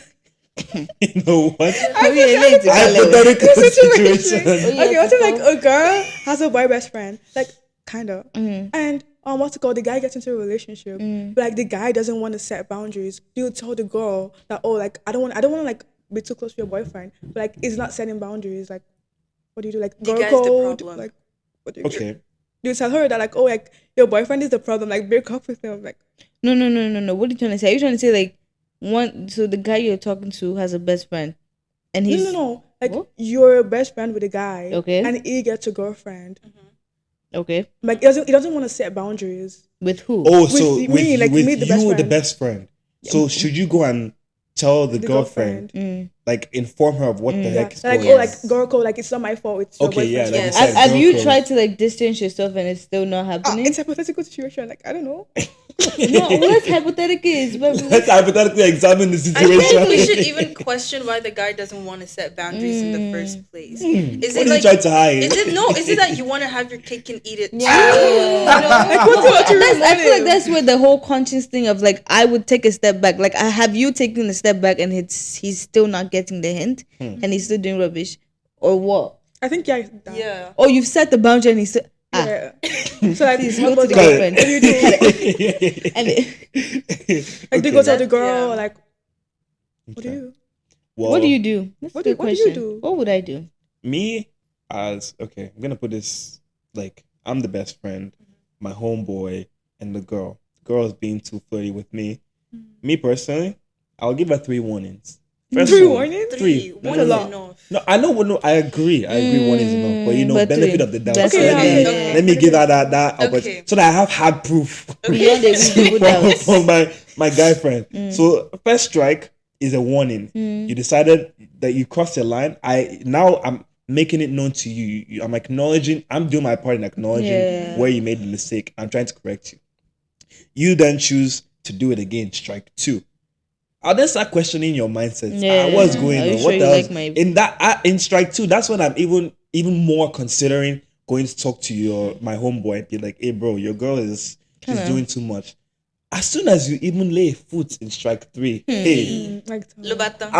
You know what? hypothetical Hypothetical situation. Okay, what if like a girl has a boy best friend, like kinda, and what's it called? The guy gets into a relationship, but like the guy doesn't want to set boundaries. You tell the girl that, oh, like I don't want to like be too close to your boyfriend, but like it's not setting boundaries. Like, what do you do? Like The girl guy's the code. problem. Like, what do you do? Okay. You tell her that like, oh, like your boyfriend is the problem. Like break up with him. Like, No. What are you trying to say? Are you trying to say like so the guy you're talking to has a best friend, and he's no. Like What? you're best friend with a guy, Okay. and he gets a girlfriend. okay Like he doesn't want to set boundaries. with who? Oh, With so me, with, like with me, the you, best the friend. best friend. So should you go and tell the girlfriend, like inform her of what the Yeah. heck is Like going on? like girl code. Like it's not my fault. It's your Okay, yeah, boyfriend's like you Yes. fault. said, Have girl you code. tried to like distance yourself and it's still not happening? It's a hypothetical situation. Like I don't know. No, let's hypothetical is Let's hypothetically examine the I situation. think we should even question why the guy doesn't want to set boundaries in the first place. Is What it are you like? trying to hide? Is it that you want to have your cake and eat it? Like, I feel like that's where the whole conscience thing of like I would take a step back. Like I have you taking a step back and he's still not getting the hint and he's still doing rubbish, or what? I think yeah. That. Yeah. Or you've set the boundary and he's still Yeah. So like, please what go to the about girlfriend. what do you do? and it, Like they go tell the That- girl yeah. like, what do Okay. you? Well, what do you do? That's What a do- good what do you question. do? What would I do? Me as okay, I'm gonna put this like I'm the best friend, my homeboy, and the girl. The girl is being too flirty with me. Me personally, I'll give her 3 warnings. First Three one- warnings? Three. No, One no, is no. enough. No, I know. No, I agree. I agree. 1 is enough, but you know, But benefit 3. of the doubt. That's So okay, let, yeah, me, yeah. let me give her that Okay. opportunity so that I have hard proof Beyond a reasonable doubt. from my guy friend. So first strike is a warning. You decided that you crossed the line. I'm making it known to you. I'm acknowledging. I'm doing my part in acknowledging Yeah. where you made the mistake. I'm trying to correct you. You then choose to do it again. Strike 2. I'll then start questioning your mindset. Yeah. What's going Are you on? sure What you the like hell's- my- in that in strike 2? That's when I'm even more considering going to talk to my homeboy and be like, "Hey, bro, your girl she's Kinda. doing too much." As soon as you even lay a foot in strike 3, hey, Like Lobata.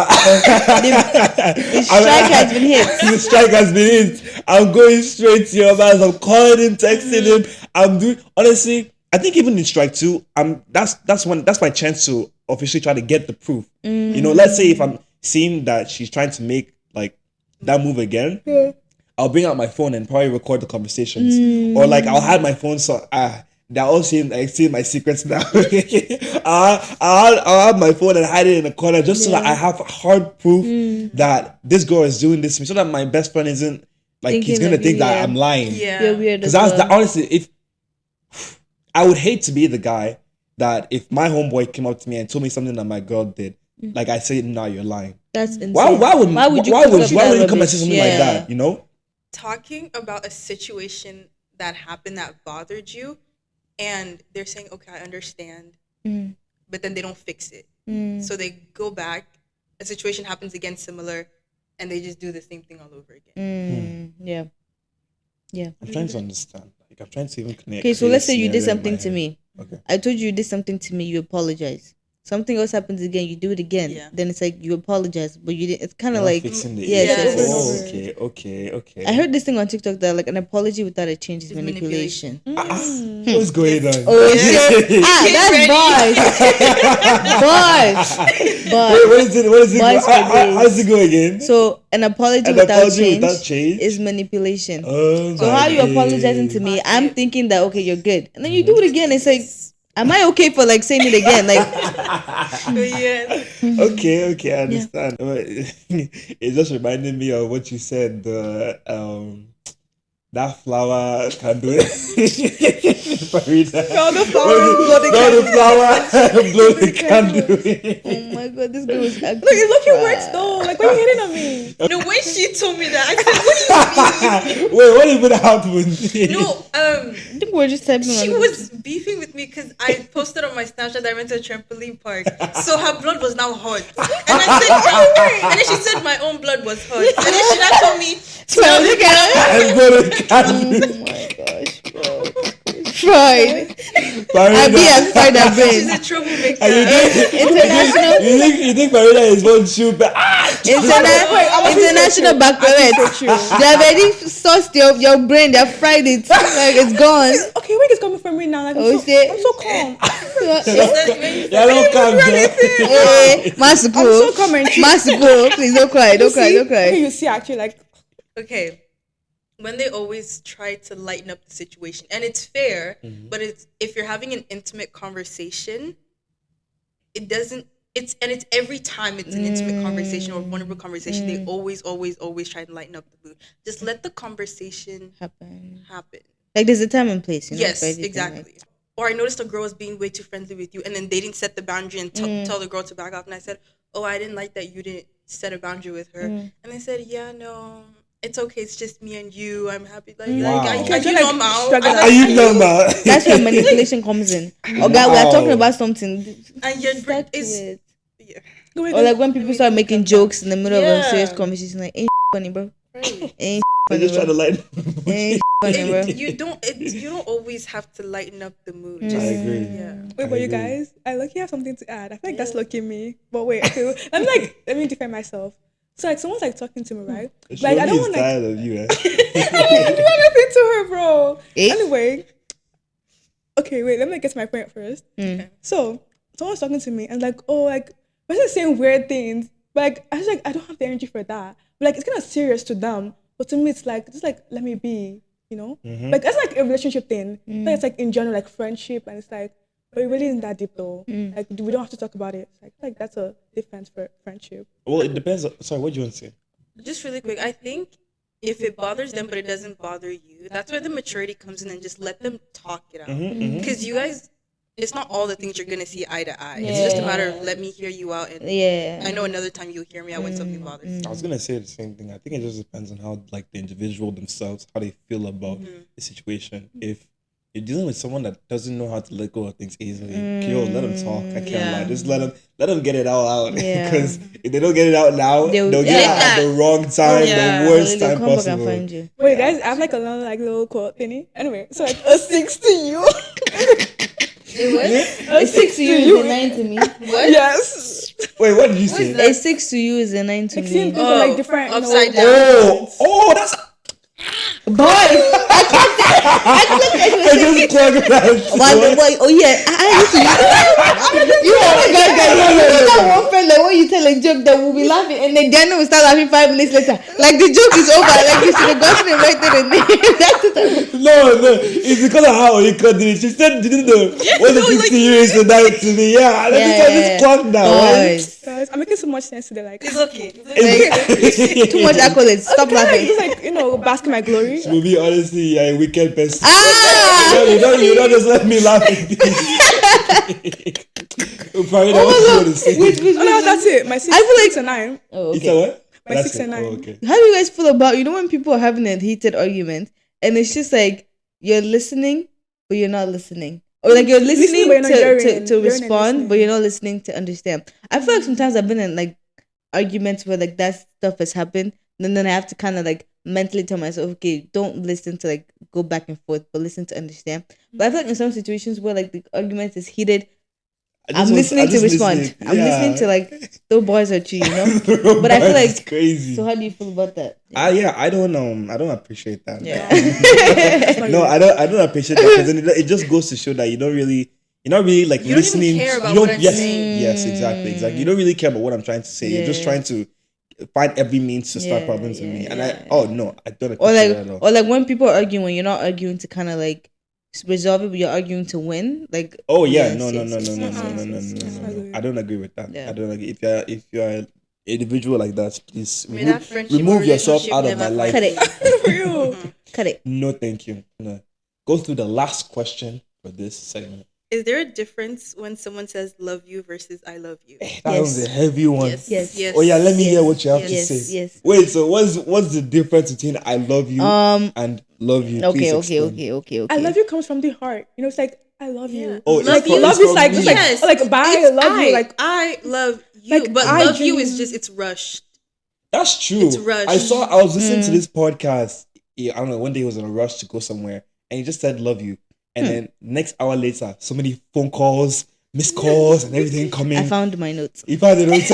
The strike has been hit. the strike has been hit. I'm going straight to your man. I'm calling him, texting him. I'm doing honestly. I think even in strike 2, that's my chance to officially try to get the proof. You know, let's say if I'm seeing that she's trying to make like that move again, I'll bring out my phone and probably record the conversations, or like I'll hide my phone so they're all seeing my secrets now. I'll have my phone and hide it in a corner just so that I have hard proof that this girl is doing this to me, so that my best friend isn't like he's Thinking gonna that think that yeah. I'm lying. Yeah. You're weird Because as that's well. the honestly, if I would hate to be the guy that if my homeboy came up to me and told me something that my girl did, like I say, "No, you're lying." That's insane. Why would you cook up would you that come and say rubbish? something like that? You know? Talking about a situation that happened that bothered you, and they're saying, "Okay, I understand," but then they don't fix it. So they go back. A situation happens again, similar, and they just do the same thing all over again. Yeah. Yeah. I'm trying to understand. Like I'm trying to even connect. Okay, so create a let's say you did scenario in something my to head. me. Okay. I told you did something to me, you apologize. Something else happens again, you do it again. Yeah. Then it's like you apologize, but you didn't. It's kind of You're not like fixing the yeah, issue. it's- Oh, okay. I heard this thing on TikTok that like an apology without a change is It's manipulation. What's going on? Oh shit! That's ready. bars. Wait, what is it? What is it? Boys for How does it go again? So an apology, An without, apology change without change? is manipulation. Oh, So my how you days. apologizing to me? I'm thinking that okay, you're good, and then you do it again. It's like, am I okay for like saying it again? Like, Yeah. Okay, I understand. It just reminded me of what you said. That flower can do it. Farida. the flower What is it? blow the Blow the flower, blow the candle. oh my god, this girl is acting. Look, it's looking worse though. Like why are you hitting on me? No, when she told me that, I said, "What do you mean?" Wait, what even happened? No, I think we're just typing she on. was beefing with me because I posted on my Snapchat that I went to a trampoline park, so her blood was now hot. And I said, and then she said my own blood was hot. And then she now told me, Smell the cat. And blow the candle. Oh my gosh, bro. Fried. I be Farida. a fried that She's brain. a troublemaker. And International, you think Farida is one shoe back? international baccalaureate. They already sauced your brain. They fried it. Like it's gone. Okay, where is coming from me now? Like, Oh, shit. I'm so calm. Yeah, don't calm down. Hey, I'm so Masuko. commentary. Masuko. Please don't cry. Don't cry. Don't Okay, cry. you see, actually, like, Okay, when they always try to lighten up the situation, and it's fair, but it's if you're having an intimate conversation, it doesn't. It's every time it's an intimate conversation or vulnerable conversation, they always try to lighten up the mood. Just let the conversation Happen. happen. Like there's a time and place. You know, Yes, for everything, exactly. like- Or I noticed a girl was being way too friendly with you, and then they didn't set the boundary and tell the girl to back off. And I said, "Oh, I didn't like that you didn't set a boundary with her." And they said, "Yeah, no, it's okay. It's just me and you. I'm happy. Like, Wow. are you Like, normal? struggle I'm Are like, you normal? That's where manipulation comes in. Oh God, we are Wow. talking about something. And you're Stick to it's it. yeah, Or like when people start making jokes in the middle of a serious Yeah. conversation, like ain't funny, bro. right. Ain't They're funny, just trying to bro. lighten. Ain't funny, bro. You don't always have to lighten up the mood. I Just, agree. Yeah. wait, but you agree. guys, I lucky have something to add. I feel like that's lucky me. But wait, okay, let me defend myself. So like someone's like talking to me, right? Like I don't want like tired of you. Eh? I didn't do anything to her, bro. Eh? Anyway, okay, wait, let me get to my point first. Mm. So someone's talking to me and like, oh, like we're saying weird things, but like I was like, I don't have the energy for that. But like it's kind of serious to them, but to me it's like just like let me be, you know. Like that's like a relationship thing. Like it's like in general like friendship, and it's like, but it really isn't that deep though. Like we don't have to talk about it. It's like that's a defense for friendship. Well, it depends. Sorry, what do you want to say? Just really quick, I think if it bothers them but it doesn't bother you, that's where the maturity comes in, and just let them talk it out. Because you guys, it's not all the things you're gonna see eye to eye. It's just a matter of let me hear you out, and Yeah. I know another time you'll hear me out when something bothers you. I was gonna say the same thing. I think it just depends on how like the individual themselves, how they feel about the situation. If you're dealing with someone that doesn't know how to let go of things easily, yo, let them talk. I can't lie. Just let them get it all out. Yeah. Because if they don't get it out now, They'll they'll get it out at the wrong time, Yeah. the worst They'll time come back and possible. find you. Wait, guys, I have like a little quote thingy. Anyway, so like a 6 to you. A 6 to you is a 9 to me. Yes. Wait, what did you say? A 6 to you is a 9 to Like seeing me. things are like different. you know, upside down. Oh, that's. Boy, I clicked it. I just clocked that. Boy, oh yeah, I used to. You know the guy. You know one friend like when you tell a joke that will be laughing, and then Daniel will start laughing 5 minutes later. Like the joke is over. Like you should have gotten it right there and there. That's the No, it's because of how you cut it. She said, didn't know what the 60 years and that to me. Yeah, I think I just clocked now. Right? Boys. Guys, I'm making so much sense today. Like, It's okay. Like, too much accolades. Stop laughing. just like basking my glory. To be honestly, you're a wicked person. Ah! You don't just let me laugh at this. Probably not what you want to say. Oh no, that's it. My six, I feel like- 6 and 9. Oh, You okay. said what? My That's 6 and it. 9. Oh, okay. How do you guys feel about when people are having a heated argument and it's just like you're listening but you're not listening, or like you're listening but you're not hearing. to Hearing and respond but listening. you're not listening to understand. I feel like sometimes I've been in like arguments where like that stuff has happened, and then I have to kind of like mentally tell myself, okay, don't listen to like go back and forth, but listen to understand. But I feel like in some situations where like the argument is heated, I'm listening to respond. I'm listening to like those boys at you, you know. But I feel like it's crazy. So how do you feel about that? Yeah, I don't appreciate that. Yeah. No, I don't appreciate that, because then it just goes to show that you're not really like You don't even listening. care about you don't. what I'm Yes, saying. yes, exactly. You don't really care about what I'm trying to say. You're just Yeah. trying to find every means to start Yeah, problems with me. yeah, And yeah. I don't appreciate Or like that at all. or like when people are arguing, you're not arguing to kind of like resolve it, but you're arguing to win. Like Oh yeah, yes, no. yes. I don't agree with that. Yeah. I don't agree. If you're an individual like that, please May that friendship remove or yourself relationship out of my never life. cut it, For you. cut it. No, thank you. No. Go through the last question for this segment. Is there a difference when someone says "love you" versus "I love you"? That was Yes. a heavy one. Yes. Yes. Oh yeah, let me Yes. hear what you have Yes. to say. Yes. Wait, so what's the difference between I love you and love you? Please Okay. explain. I love you comes from the heart. It's like I love you. Oh, Love it's you. Love is from like me. it's like Yes. like bye. It's Love you. Like I love you, like, but I love you is genuinely- just it's rushed. That's true. It's rushed. I was listening to this podcast. I don't know, one day he was in a rush to go somewhere and he just said love you. And then next hour later, so many phone calls, missed calls, and everything coming. I found my notes. He found the notes.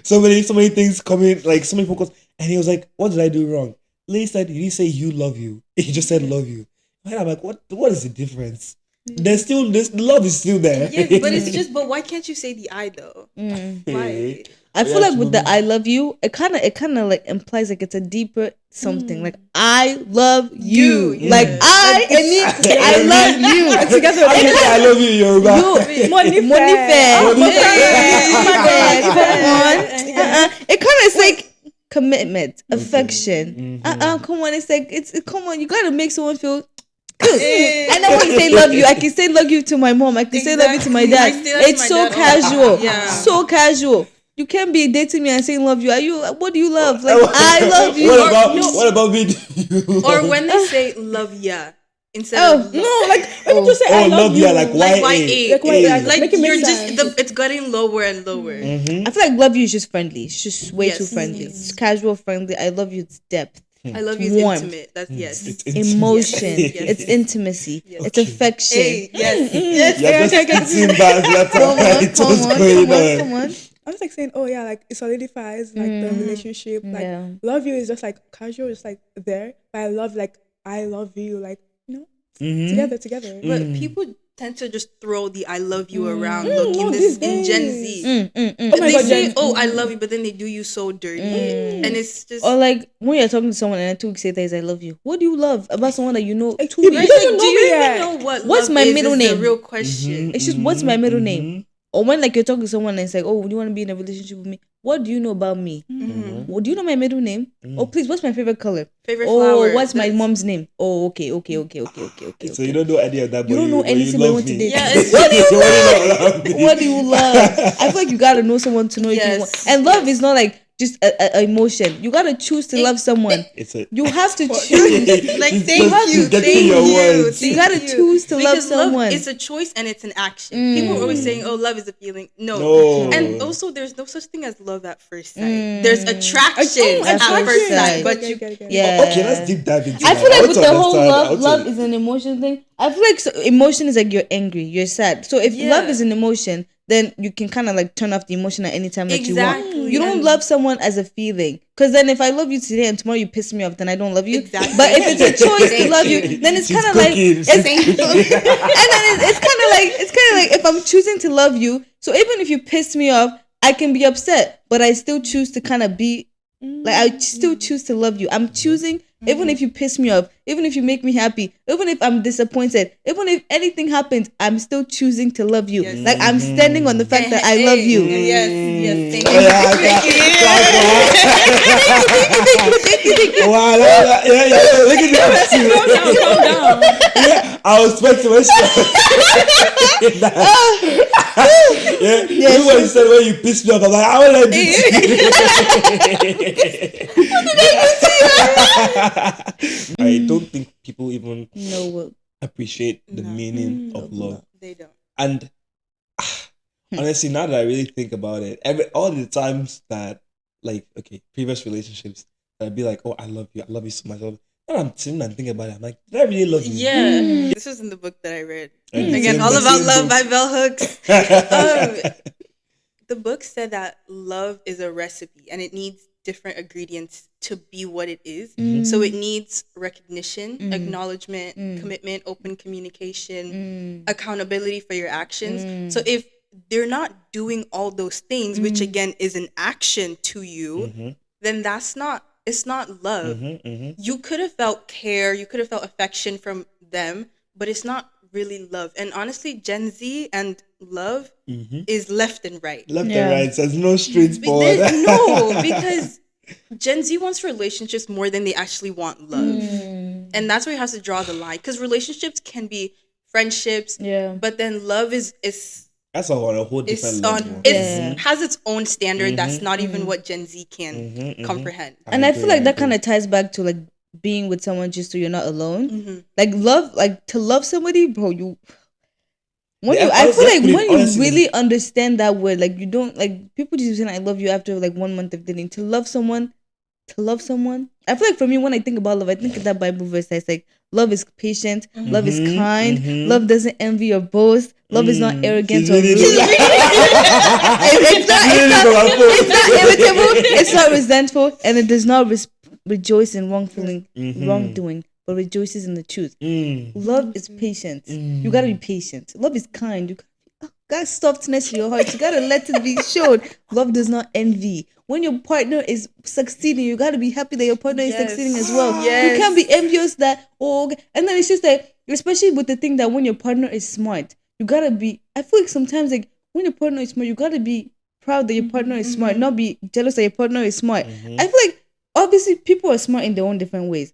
so many things coming, like so many phone calls. And he was like, "What did I do wrong?" Lady said, "He didn't say you love you. He just said love you." And I'm like, What is the difference? There's still this love is still there. Yeah, but why can't you say the I though? Why? I feel like with the I love you, it kind of like implies like it's a deeper something. Like I love you. Yeah. Like I love you. Together. I love you, Yoruba. Money fair. fair. Come on. It kind of is like commitment, affection. Come on. It's like come on. You gotta make someone feel good. I know when you say love you, I can say love you to my mom. I can say love you to my dad. It's so casual. Yeah. So casual. You can't be dating me and saying love you. What do you love? Like I love you. What about me? Or when they say love ya instead of No, like when you just say I love you. Like YA. Like Like make it make you're sense. just it's getting lower and lower. I feel like love you is just friendly. It's just way Yes. too friendly. It's casual friendly. I love you. It's depth. I love you is Warmth. intimate. That's yes. It's intimate. Emotion. Yes. It's intimacy. Yes. It's affection. Hey, yes. You're just sitting back left and Come on, right. come What's on, going come on, on? come on. I was like saying, oh yeah, like it solidifies like the relationship. Like Yeah. love you is just like casual, just like there. But I love you, like together. But people tend to just throw the I love you around. Look, in these Gen days. Z. Oh my They God, say, Gen- "Oh, I love you," but then they do you so dirty, and it's just Or like when you're talking to someone and then 2 weeks later is I love you. What do you love about someone that you know 2 Like, weeks? Right? You Like, don't do know you me even yet. know what What's love my is middle the name? real question. It's just what's my middle name? Or when like you're talking to someone and it's like, oh, do you want to be in a relationship with me? What do you know about me? Well, do you know my middle name? Oh, please, what's my favorite color? Favorite Oh, flower. what's my That's- mom's name? Oh, okay. So you don't know any of that. You but don't know but anything love I want to me. date. Yeah, it's What do you You love? already know me. What do you love? I feel like you gotta know someone to know if you Yes. want. And love is not like just a emotion. You gotta choose to love someone. It's a You have to choose. Like Just- thank just you, get to thank your you. words. You thank gotta you. choose to love Because someone. It's a choice and it's an action. People are always saying, "Oh, love is a feeling." No. No. And also, there's no such thing as love at first sight. There's attraction at attraction. first sight, Right. but you. Yeah. Okay, let's deep dive into I that. feel like want with to the whole understand- love is an emotion thing. I feel like emotion is like you're angry, you're sad. So if Yeah. love is an emotion, then you can kind of like turn off the emotion at any time that you want. Exactly. You don't And- love someone as a feeling. Because then if I love you today and tomorrow you piss me off, then I don't love you. Exactly. But if it's a choice to love you, then it's She's kind of like cooking. it's, She's and then it's kind of like if I'm choosing to love you, so even if you piss me off, I can be upset, but I still choose to kind of be like I still choose to love you. I'm choosing even if you piss me off, even if you make me happy, even if I'm disappointed, even if anything happens, I'm still choosing to love you. Yes. Like I'm standing on the fact that I love you. Yes, yes. Thank Oh, you. yeah, wow, yeah. Look at that. Calm down. Yeah, I was expecting yeah, even when you said when you pissed me off, I'm like, I will let I don't think people even No, well, appreciate the No. meaning of love. They don't. And honestly, now that I really think about it, all the times that, like, okay, previous relationships, that I'd be like, oh, I love you so much. And I'm sitting and thinking about it, I'm like, did I really love you? Yeah. This was in the book that I read. And the Again, same- All the About same Love book. by Bell Hooks. The book said that love is a recipe and it needs different ingredients to be what it is. So it needs recognition, acknowledgement, commitment, open communication, accountability for your actions. So if they're not doing all those things, which again is an action to you, then it's not love. You could have felt care, you could have felt affection from them, but it's not really love. And honestly, Gen Z and love is left and right. Left Yeah. and right says no straight forward. No, because Gen Z wants relationships more than they actually want love. And that's where you have to draw the line. Because relationships can be friendships, yeah. but then love is That's on a whole it's different on level. it has its own standard that's not even what Gen Z can comprehend. And I feel like that agree. kind of ties back to like being with someone just so you're not alone. Like love, like to love somebody, bro. Yeah, I feel like honestly, when you honestly, really understand that word, like you don't like people just saying I love you after like 1 month of dating. To love someone to love someone. I feel like for me, when I think about love, I think of that Bible verse that's like, love is patient, love is kind, love doesn't envy or boast, love is not arrogant She's or really rude. good. It's not irritable, it's not resentful, and it does not rejoice in wrongdoing, but rejoices in the truth. Love is patient. You gotta be patient. Love is kind. You got softness in your heart. You gotta let it be shown. Love does not envy. When your partner is succeeding, you gotta be happy that your partner is succeeding as well. You can't be envious that and then it's just like, especially with the thing that when your partner is smart, you gotta be. I feel like sometimes like when your partner is smart, you gotta be proud that your partner is smart, not be jealous that your partner is smart. I feel like obviously people are smart in their own different ways.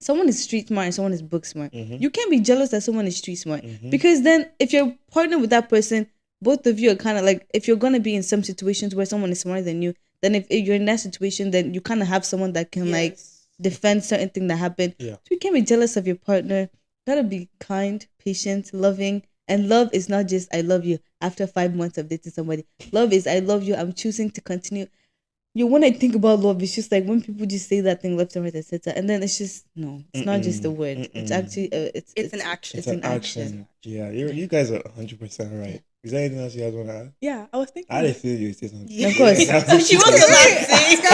Someone is street smart and someone is book smart. You can't be jealous that someone is street smart because then if you're partner with that person, both of you are kind of like, if you're gonna be in some situations where someone is smarter than you, then if you're in that situation, then you kind of have someone that can like defend certain thing that happened. Yeah. So you can't be jealous of your partner. You gotta be kind, patient, loving, and love is not just I love you after 5 months of dating somebody. Love is I love you. I'm choosing to continue. When I think about love, it's just like when people just say that thing left and right, etc. And then it's just no, it's not just a word. It's actually it's an action. It's an action. Yeah, you guys are 100% right. Is there anything else you guys want to add? Yeah, I was thinking. I didn't feel you say something. Of course. She was relaxing.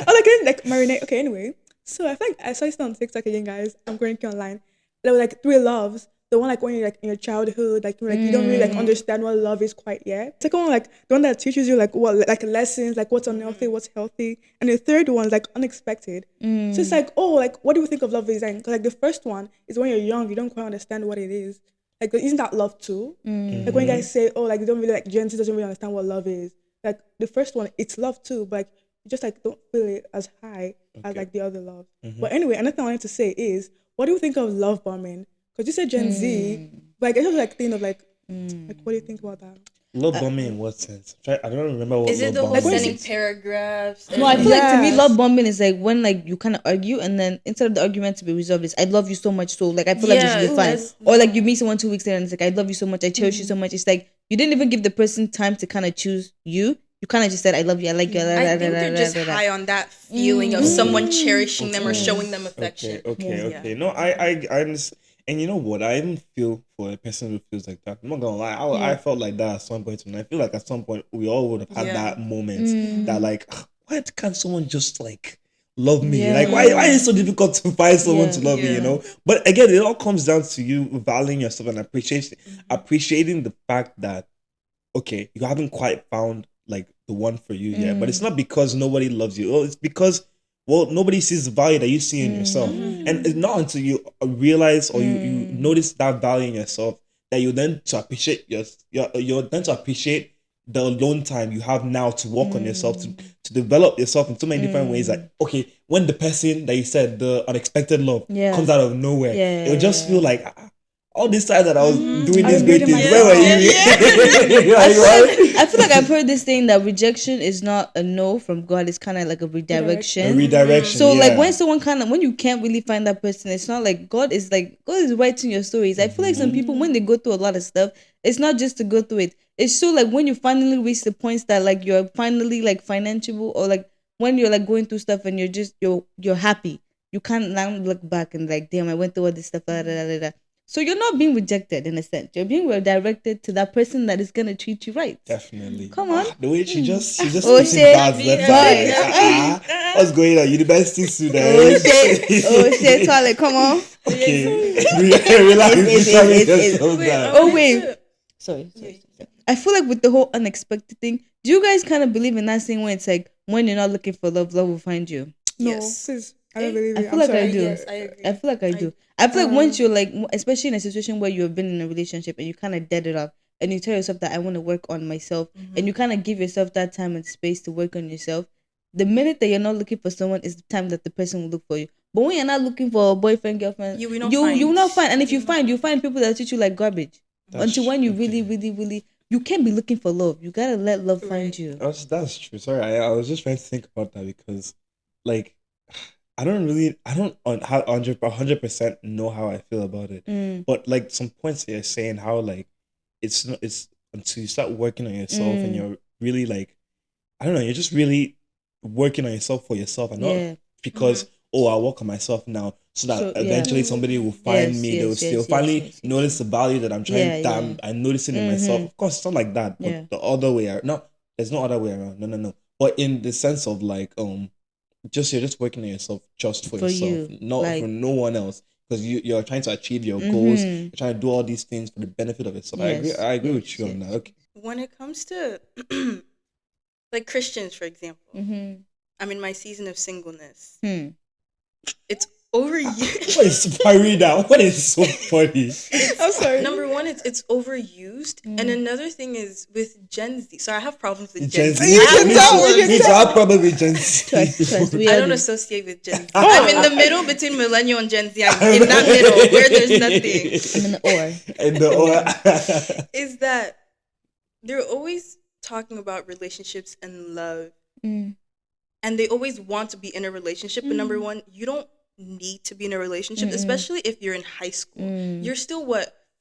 Oh, like marinate. Okay, anyway. So I feel like I saw this on TikTok again, guys. I'm going online. There were like 3 loves. The one like when you're like in your childhood, like you don't really like understand what love is quite yet. Second one, like the one that teaches you like what like lessons, like what's unhealthy, what's healthy. And the third one is like unexpected. So it's like, oh, like what do you think of love design? Because like the first one is when you're young, you don't quite understand what it is. Like isn't that love too? Like when you guys say, oh, like you don't really like Gen Z doesn't really understand what love is. Like the first one, it's love too, but like you just like don't feel it as high as like the other love. But anyway, another thing I wanted to say is, what do you think of love bombing? Because you said Gen Z, but like, I just like think of like what do you think about that? Love bombing in what sense? I don't remember what Is it the love whole bombing sending is. paragraphs? No, I feel like to me, Yes. love bombing is like when like you kind of argue and then instead of the argument to be resolved, is I love you so much, so like I feel like we should be fine. that's- Or like you meet someone 2 weeks later and it's like I love you so much, I cherish you so much. It's like you didn't even give the person time to kind of choose you. You kind of just said I love you, I like you. I think they're just high on that feeling of someone cherishing them or showing them affection. Okay. No, I understand. And you know what? I even feel for a person who feels like that. I'm not gonna lie. I felt like that at some point, and I feel like at some point we all would have had that moment that like, why can't someone just like love me? Yeah. Like, why is it so difficult to find someone to love me? You Yeah. know. But again, it all comes down to you valuing yourself and appreciating the fact that okay, you haven't quite found like the one for you yet. But it's not because nobody loves you. It's because nobody sees the value that you see in yourself. And it's not until you realize or you notice that value in yourself that you then to appreciate you're then to appreciate the alone time you have now to work on yourself, to develop yourself in so many different ways. Like, okay, when the person that you said, the unexpected love comes out of nowhere, it'll just feel like all this time that I was doing these great things, where were you? I feel like I've heard this thing that rejection is not a no from God. It's kind of like a redirection. A redirection. So like when someone when you can't really find that person, it's not like God is writing your stories. I feel like some people when they go through a lot of stuff, it's not just to go through it. It's so like when you finally reach the points that like you're finally like financial or like when you're like going through stuff and you're happy. You can't now look back and like, damn, I went through all this stuff. So you're not being rejected in a sense. You're being redirected to that person that is gonna treat you right. Definitely. Come on. The way she just Oh, speaks in shit. bad left right. What's going on? University student. Oh shit, toilet, come on. Okay. Relax. Oh wait. Sorry. I feel like with the whole unexpected thing, do you guys kind of believe in that thing where it's like when you're not looking for love, love will find you? No, Yes. sis, I don't believe it. I feel I'm like sorry. I do. Yes, I agree. I feel like I do. I feel like once you're like, especially in a situation where you've been in a relationship and you kind of dead it up and you tell yourself that I want to work on myself and you kind of give yourself that time and space to work on yourself, the minute that you're not looking for someone is the time that the person will look for you. But when you're not looking for a boyfriend, girlfriend, You will not you find. will not find. And if you find people that treat you like garbage. That's Until when you okay. really, really, really, you can't be looking for love. You gotta let love find you. That's true. Sorry, I was just trying to think about that because, like, I don't 100% know how I feel about it. But like some points you're saying how like it's until you start working on yourself and you're really like, I don't know, you're just really working on yourself for yourself and Yeah. not because I work on myself now so that So, yeah. eventually somebody will find Yes, me. yes, They'll yes, finally yes, notice the value that I'm trying. Yeah, that yeah. I'm noticing in myself. Of course, it's not like that, but Yeah. the other way around. No, there's no other way around. No. But in the sense of like you're just working on yourself just for yourself, you, not like- for no one else. Because you're trying to achieve your goals. You're trying to do all these things for the benefit of yourself. Yes, I agree yes, with you on yes. that. Okay. When it comes to like Christians, for example, Mm-hmm. I'm in my season of singleness. Hmm. It's overused. What is Farida? What is so funny? I'm sorry. Number one, it's overused, and another thing is with Gen Z. So I have problems with Gen Gen Z. Z. You I can have tell, problems. you can Me too, tell. I'll probably Gen Z. Trust, we I all don't do. associate with Gen Z. I'm in the middle between millennial and Gen Z. I'm in that middle where there's nothing. I'm in the or. And the Is that they're always talking about relationships and love, and they always want to be in a relationship. But number one, you don't need to be in a relationship, especially if you're in high school. You're still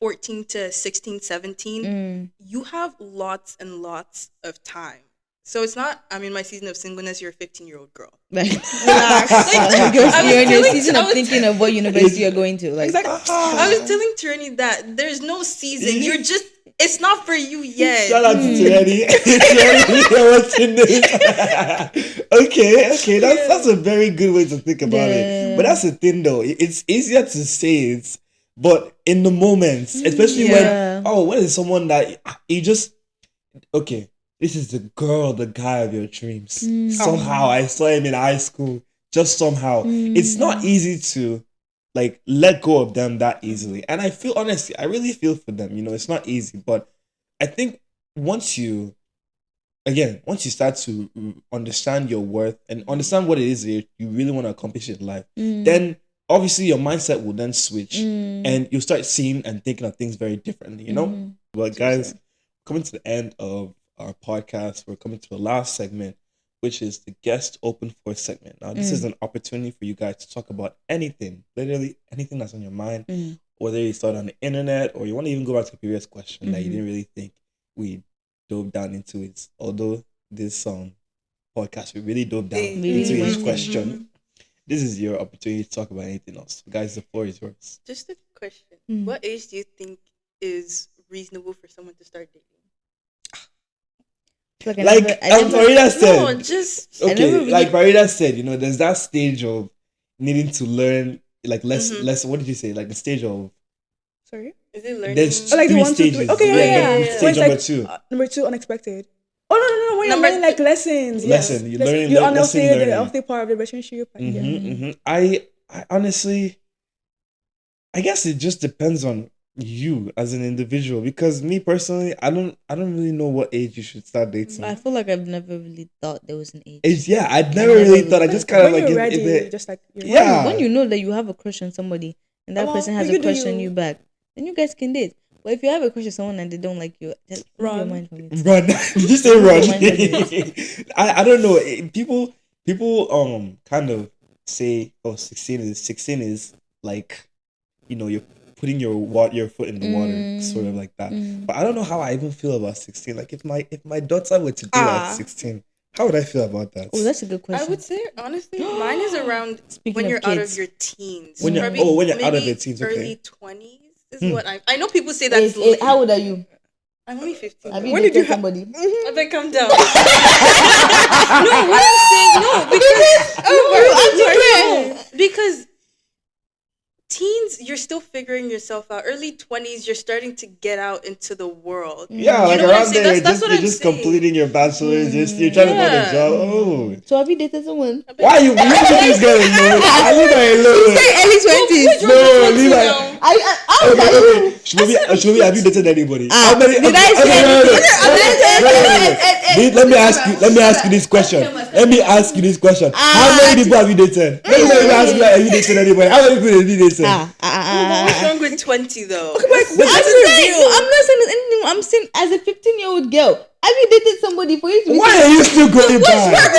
14 to 16, 17. You have lots and lots of time. So it's not, I'm in my season of singleness, you're a 15-year-old girl. Like, Relax. you're in your telling- season I of was- thinking of what university you're going to. Like, I was telling Trini that there's no season. You're just, it's not for you yet. Shout out to Tierney. Tierney, you're watching this. Okay, that's a very good way to think about it. But that's the thing, though. It's easier to say it, but in the moments, especially when it's someone that you just okay. This is the guy of your dreams. Somehow I saw him in high school. Just somehow, it's not easy to like let go of them that easily. And I feel honestly, I really feel for them. It's not easy, but I think once you start to understand your worth and understand what it is that you really want to accomplish in life, then obviously your mindset will then switch and you'll start seeing and thinking of things very differently. But guys, coming to the end of our podcast, we're coming to the last segment, which is the guest open floor segment. Now, this is an opportunity for you guys to talk about anything, literally anything that's on your mind, whether you start on the internet or you want to even go back to the previous question that you didn't really think we dove down into it. Although this podcast, we really dove down into each question. This is your opportunity to talk about anything else. Guys, the floor is yours. Just a question. What age do you think is reasonable for someone to start dating? Farida said. No, just Okay, like Farida said, there's that stage of needing to learn, like less. What did you say? Like the stage of. Sorry. is it learning? There's Like the three 1, 2, 3. stages. Okay, yeah. Stage When it's number like, 2. Number 2, unexpected. Oh no! When you're Number learning like lessons. Lesson. You're learning You're lesson the learning. healthy part of the relationship. I honestly, I guess it just depends on you as an individual, because me personally, I don't really know what age you should start dating. I feel like I've never really thought there was an age. I'd never really thought. I just kind of When like you're ready, just like When you know that you have a crush on somebody and that person has a crush on you back, then you guys can date. But if you have a crush on someone and they don't like you, just run your mind from it. Run. Did you say run? I don't know. People kind of say 16 is like, you're putting your foot in the water, sort of like that. But I don't know how I even feel about 16. Like if my daughter were to do at 16, how would I feel about that? Oh, that's a good question. I would say honestly, mine is around when you're out of your teens. When you're out of your teens, okay. Early 20s is what I know. People say that's Wait, how old are you? I'm only 15. Have you When did dated you somebody? I bet come down. No, what I'm saying, because teens, you're still figuring yourself out. Early 20s, you're starting to get out into the world. Yeah, You like know what I'm around saying? there, That's what you're I'm just saying. completing your bachelor's. You're trying to find a job. Oh, So have you dated someone? why are you leaving this girl alone? I leave her alone. Early 20s. No, leave her. Okay. Shmobi, have you dated anybody? How many? Did I say Let me ask you this question. How many people have you dated? Let me ask you, have you dated anybody? How many people have you dated? What's wrong with 20 though? I'm not saying anything. I'm saying as a 15-year-old girl, have you dated somebody for you to be Why are you still going back? Let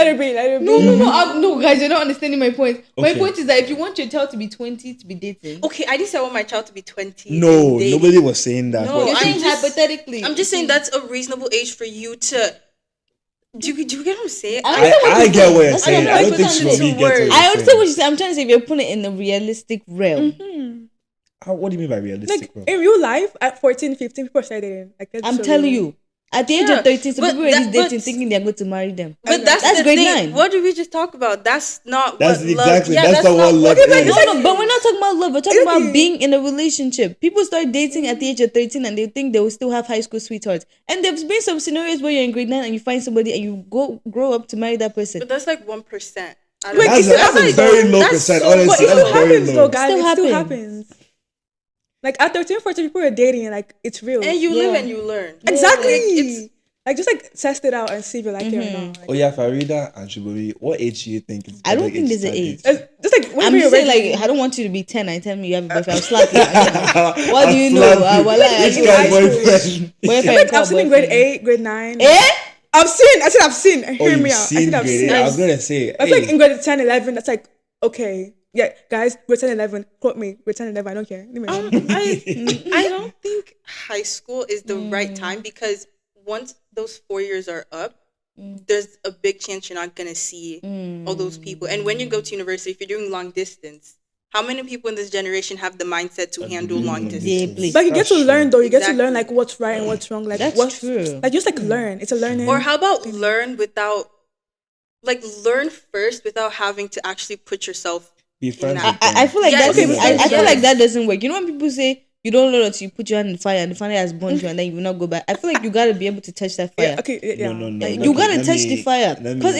her be. No, guys, you're not understanding my point. My Okay. point is that if you want your child to be 20 to be dating, Okay, I didn't say I want my child to be 20. No, and dating. nobody was saying that. No, you're I'm saying just- hypothetically. I'm just saying that's a reasonable age for you to Do you get what I'm saying? I get what you're That's saying. what I I'm don't think trying to Shimobi say. gets what I you're I understand saying. what you're saying. I'm trying to say if you're putting it in a realistic realm. What do you mean by realistic? Like bro? in real life, at 14, 15, people are dating. Like that's I'm so telling real. you. At the age Yeah, of 13, some but people already that- dating but- thinking they're going to marry them. But that's That's the grade thing. 9. What did we just talk about? That's not That's what love. exactly. Yeah, that's not what love okay, but is. it's No, but we're not talking about love. We're talking Exactly. about being in a relationship. People start dating at the age of 13 and they think they will still have high school sweethearts. And there's been some scenarios where you're in grade 9 and you find somebody and you grow up to marry that person. But that's like 1%. Wait, That's it a still very low that's percent. so- Honestly, But it that's still very happens low. though, guys. Still It still happens. happens. Like at 13, 14, people are dating and like it's real. And you live Yeah. and you learn. Exactly. Like, it's Like just like test it out and see if you like it or not. Oh yeah, Farida and Shimobi, what age do you think is? I don't better think there's an to age. start dating? Just like when I'm you're just saying, ready. like, I don't want you to be 10 and tell me you have a boyfriend. I'll slap you. What do I'll you know? slap you. Well, I Which do. guy high school. boyfriend? Boyfriend, like call I've seen in grade boyfriend. 8, grade 9. Eh? I've seen. Oh, Hear you've me out. seen I've grade seen. eight. I was gonna say, I feel like hey, in grade 10, 11, that's like, okay. Yeah, guys, grade 10, 11, quote me. Grade 10, 11, I don't care. Leave me alone. I don't think high school is the right time because once those 4 years are up, there's a big chance you're not gonna see all those people. And when you go to university, if you're doing long distance, how many people in this generation have the mindset to handle long distance? Deeply. But you get to That's learn true. though. You get to learn Exactly. like what's right and what's wrong. Like That's what's true. like just like learn. It's a learning. Or how about learn first without having to actually put yourself be friends I- with them. I feel like Yeah, that's okay, but I feel yes. like that doesn't work. You know when people say you don't learn until you put your hand in the fire and the fire has burned you and then you will not go back. I feel like you gotta be able to touch that fire. yeah, okay, yeah. No, no. You gotta touch the fire let me- because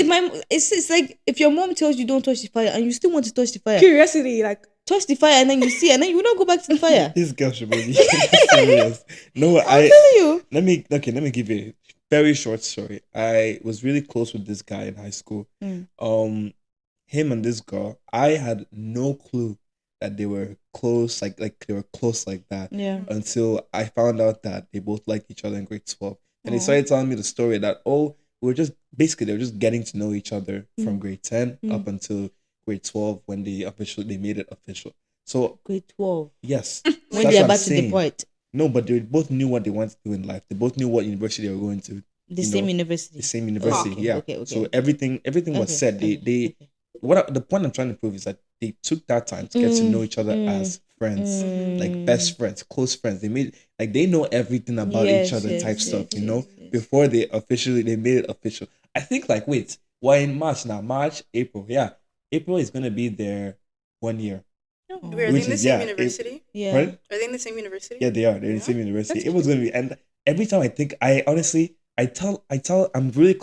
it's like if your mom tells you don't touch the fire and you still want to touch the fire, Curiosity, like touch the fire and then you see and then you will not go back to the fire. This girl should be serious. No, I'm telling you. let me give you a very short story. I was really close with this guy in high school. Him and this girl, I had no clue that they were close, like they were close like that. Yeah. Until I found out that they both liked each other in grade 12. And they started telling me the story that they were just getting to know each other from grade 10 up until grade 12 when they made it official. So Grade 12. yes. When that's they're what I'm about to saying. depart. No, but they both knew what they wanted to do in life. They both knew what university they were going to. The you same know, university. The same university, Okay, yeah. okay. So everything was Okay, said. okay. The point I'm trying to prove is that they took that time to get to know each other as friends, like best friends, close friends. They know everything about each other type stuff, you know, before they made it official. I think we're in March now, April. Yeah. April is going to be their 1 year. Wait, are they Which in the is- same yeah, university? Yeah. Right? Are they in the same university? Yeah, they are. They're in the same university. It was going to be, and every time I think, I'm very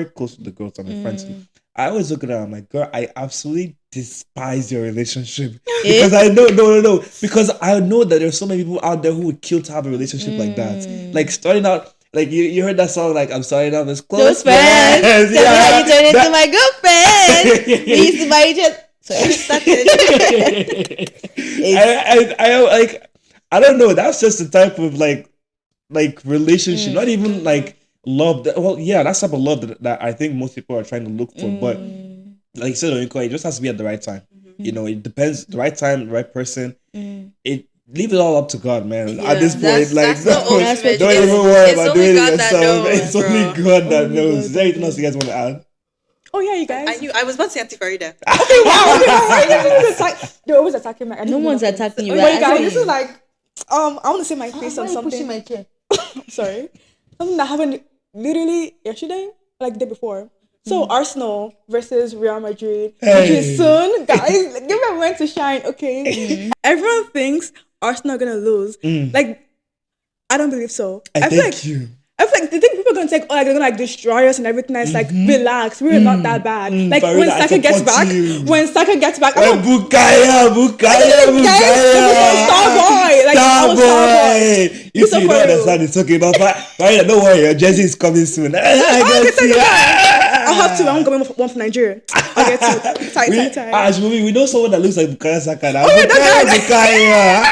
close to the girls. I'm friends with. I always look at her. I'm like, girl, I absolutely despise your relationship because I know, no, because I know that there's so many people out there who would kill to have a relationship like that. Like starting out, like you heard that song, like I'm starting out as close Close friends. Tell me how you turn into my girlfriend. We used to buy each other. I don't know. That's just the type of like relationship, not even like love. That's type of love that I think most people are trying to look for. But like you said, Oinko, it just has to be at the right time. You know, it depends. The right time, the right person. Leave it all up to God, man. At this point, that's the ultimate. don't even worry about doing it only God that yourself. knows, It's only bro. God that knows. Is there anything else you guys want to add? oh yeah, you guys. I was about to say Auntie Farida. They're always attacking me. I No don't one's know. attacking you. Wait, Right? guys, this is like I want to say my face on Why are you pushing something. my chair? Sorry, something that happened literally yesterday, like the day before. So Arsenal versus Real Madrid, which is soon, guys. Give me a moment to shine, okay? Everyone thinks Arsenal gonna lose. Like, I don't believe so. I feel like you. I feel like they think people are gonna take they're gonna like destroy us and everything. And it's like relax, we're not that bad. Like Farida, when I Saka gets support back, you. I'm Bukaya. Starboy. Like I was Starboy. If So you for don't real. understand, it's okay. But Farida, don't worry, your jersey is coming soon. I can see. I'll have two. I'm going one from Nigeria. I'll get two. Tight. We know someone that looks like Bukaya Saka now. Bukaya.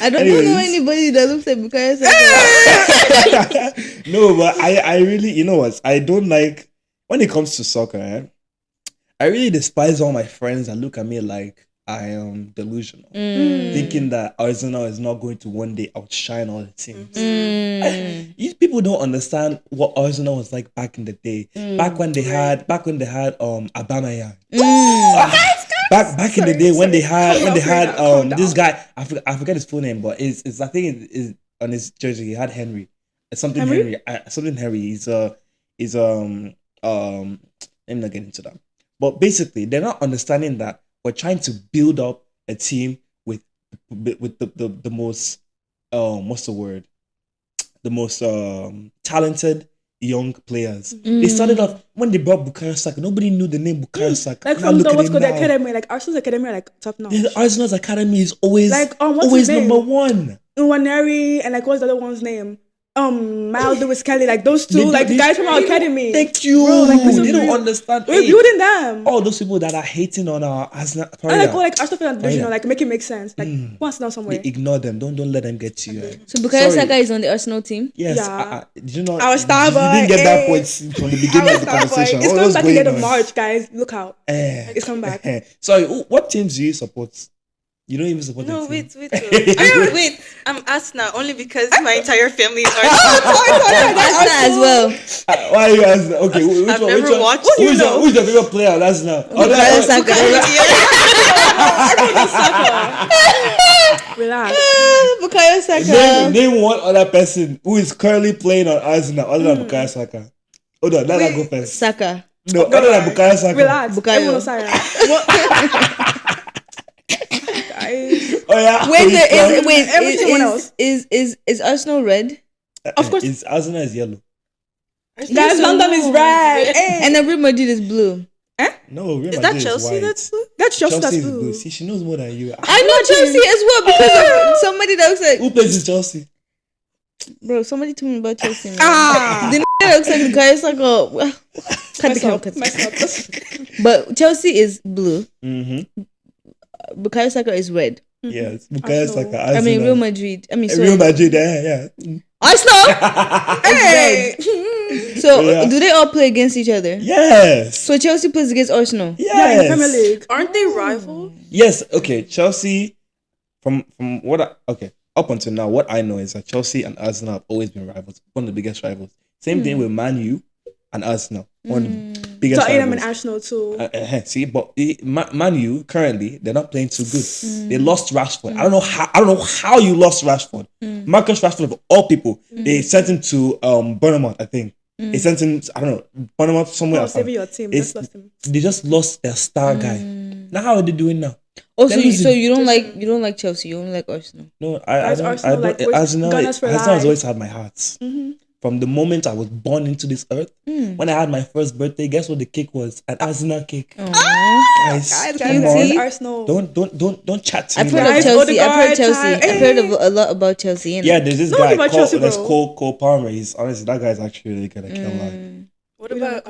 I don't Anyways. know anybody that looks like Bukayo Saka. No, but I really, you know what? I don't like when it comes to soccer. I really despise all my friends that look at me like I am delusional, thinking that Arsenal is not going to one day outshine all the teams. You people don't understand what Arsenal was like back in the day. Back when they had Aubameyang. Back in the day when they had this guy, I forget his full name, but it's I think it is on his jersey he had Henry. Something Henry. Something Henry. He's let me not get into that. But basically, they're not understanding that we're trying to build up a team with the most what's the word? The most talented young players. They started off when they brought Bukayo Saka. Nobody knew the name Bukayo Saka. Like from the academy, like Arsenal's academy, like top notch. Yeah, Arsenal's academy is always what's always his name? number one. Nwaneri and like what's the other one's name? Miles Lewis Kelly, like those two, like the guys from our academy. Thank you. Bro, like, They don't understand. We're building them. All those people that are hating on our Arsenal. And like Arsenal fan division, like make it make sense. Like who wants to know somewhere? Ignore them. Don't let them get to you. So Bukayo Saka is on the Arsenal team? Yes. Yeah. Did you know? Our star boy. You didn't get that point from the beginning of the conversation. It's What coming was back going in the end of on? March, guys. Look out. It's coming back. Sorry, what teams do you support? You don't even support No, the team. wait. I'm Arsenal only because my entire family is Arsenal. Arsenal as well. Why are you asking? Okay, which I've one? never Which one? watched. Who's your favorite player? That's now. Bukayo Saka. Relax. Bukayo Saka. Name one other person who is currently playing on Arsenal other than Bukayo Saka. Hold on, let her go first. Saka. No, other than Bukayo Saka. Relax. Bukayo. Everyone was silent. What? Guys. Oh yeah. Everyone else. Is Arsenal red? Of course. It's Arsenal is yellow. Guys, London is red. And then Real Madrid is blue. No, Real Is that Madrid Chelsea white. that's blue? That's just Chelsea that's is blue. blue. See, she knows more than you. I know Chelsea as well because of somebody that looks like Who plays in Chelsea? bro. Somebody told me about Chelsea. Man. Ah. The that looks like Bukayo Saka. Well, cut the count. But Chelsea is blue. Bukayo Saka is red. Yes, Bukayo Arsenal. Saka. I mean Arsenal. Real Madrid. I mean sorry. Real Madrid. Yeah. Arsenal. Hey. So Yeah. do they all play against each other? Yes. So Chelsea plays against Arsenal. Yeah, in the Premier League. Aren't they rivals? Yes. Okay. Chelsea. From what? Up until now, what I know is that Chelsea and Arsenal have always been rivals. One of the biggest rivals. Same thing with Man U and Arsenal. One of the biggest Tottenham and rivals. Arsenal too. See, but Man U currently they're not playing too good. They lost Rashford. I don't know how you lost Rashford. Marcus Rashford of all people. They sent him to Bournemouth, I think. They sent him. I don't know, Bournemouth somewhere else. Saving your team. Just lost him. They just lost their star guy. Now how are they doing now? Also, That means so you don't like Chelsea. You only like Arsenal. No, As Arsenal, like, with Arsenal Gunners for has life. always had my heart. From the moment I was born into this earth, when I had my first birthday, guess what the cake was? An Arsenal cake. Guys, Guys, come on. Arsenal. Don't chat to I've me heard like of that. Chelsea. I've heard Odegaard, Chelsea. Ty- I've heard of a lot about Chelsea. You know? Yeah, there's this No, guy about Chelsea, that's bro. Cole Palmer. He's honestly that guy's actually really good. I can't lie. What about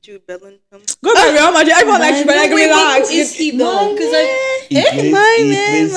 Jude Bellingham? Go back Real Madrid. Everyone likes you, but like relax. Is he though? Because He plays- my he man, plays-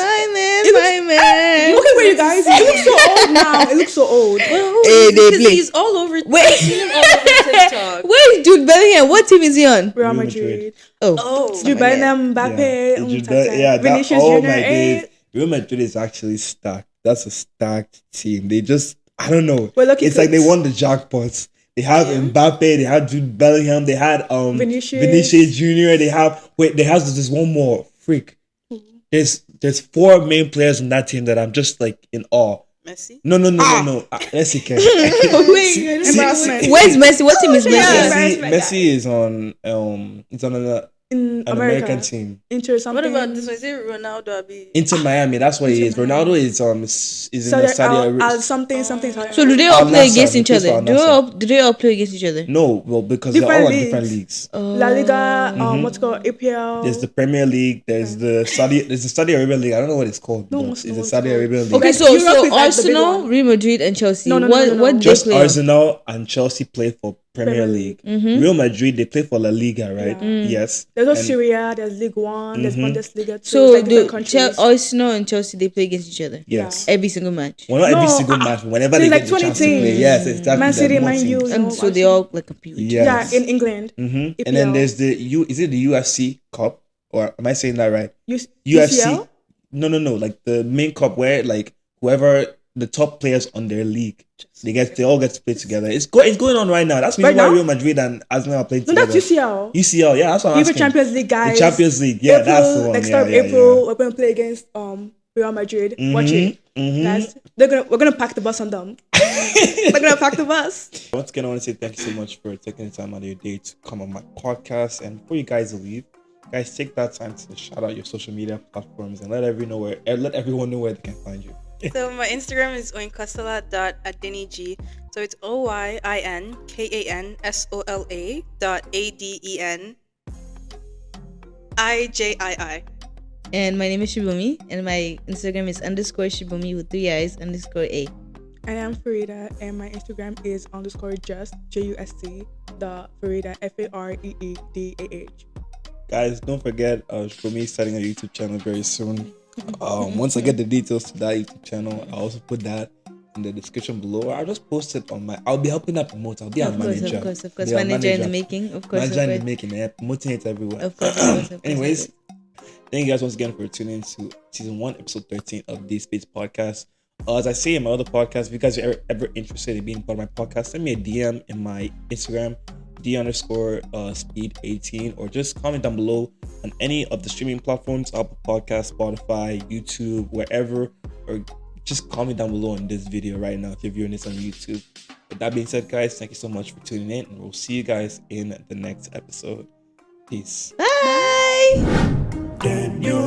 my man. Look at where you guys. It looks so old now. It looks so old. Hey, they because play. he's all over. Wait. I've seen him all over TikTok. Where is Jude Bellingham? What team is he on? Real Real Madrid. Madrid. Oh, Jude Bellingham, Mbappe, Vinicius oh Junior. my days. Real Madrid is actually stacked. That's a stacked team. They just, I don't know. We're lucky It's like they kids. won the jackpots. They have Mbappe, they had Jude Bellingham, they had Vinicius. Junior, they have there's one more. Freak. There's four main players in that team that I'm just like in awe. Messi. No. Messi can. Embarrassment. Where's Messi? What team is Messi? Yeah. Messi is on In an America. American team. Inter something. What about this one? Is it Ronaldo? Abi? Inter Miami, that's what he is. Ronaldo is in the Saudi Arabia. something. So do they all Al play Nassr, against they each play for other? Al Do they all play against each other? No, well, because they're all on different leagues. La Liga, what's it called APL. There's the Premier League. There's the Saudi Arabian League. I don't know what it's called. No, but what's it's the the Saudi one Arabian League. Okay, Like, so Europe is like the big Arsenal, one. Real Madrid, and Chelsea. No. What do Just they play on? Arsenal and Chelsea play for Premier League. Mm-hmm. Real Madrid, they play for La Liga, right? Yes. There's also And- Syria, there's League One, there's Bundesliga too. So It's like do different countries. Arsenal and Chelsea they play against each other Yes. every single match, Well, not every No, single match. Whenever they there's get like the chance 20 to play. teams. Yes, exactly. Man City, There's more Man U, teams. and so they all like compete. with each Yes. Yeah, in England. And EPL. then there's is it the UFC Cup or am I saying that right? UFC. UCL? No. Like the main cup where like whoever the top players on their league, they all get to play together. It's going on right now. That's the reason Right why now? Real Madrid and Arsenal are playing No, together. that's UCL. UCL, yeah, that's what I'm Even asking. Champions League, guys. The Champions League, yeah, April, that's the one. Like Yeah, start of yeah, April, we're gonna play against Real Madrid. Watch it, Mm-hmm. guys. We're gonna pack the bus on them. They're gonna pack the bus. Once again, I want to say thank you so much for taking the time out of your day to come on my podcast. And before you guys leave, guys, take that time to shout out your social media platforms and let everyone know where they can find you. So my Instagram is oinkasola.adeniji. So it's OYINKANSOLA.ADENIJII. And my name is Shibumi, and my Instagram is _Shibumi with 3 eyes _A. And I'm Farida, and my Instagram is _just JUST the Farida FAREEDAH. Guys, don't forget Shibumi is starting a YouTube channel very soon. Once I get the details to that YouTube channel, I'll also put that in the description below. I'll just post it on I'll be helping her promote. I'll be a manager. Of course. Be a Manager in the making, of course. Manager in the making, yeah, promoting it everywhere. Of course. Anyways, thank you guys once again for tuning in to season 1, episode 13 of the Space Podcast. As I say in my other podcast, if you guys are ever interested in being part of my podcast, send me a DM in my Instagram, D_speed18, or just comment down below on any of the streaming platforms, Apple Podcasts, Spotify, YouTube, wherever, or just comment down below on this video right now if you're viewing this on YouTube. With that being said, guys, thank you so much for tuning in, and we'll see you guys in the next episode. Peace. Bye! Daniel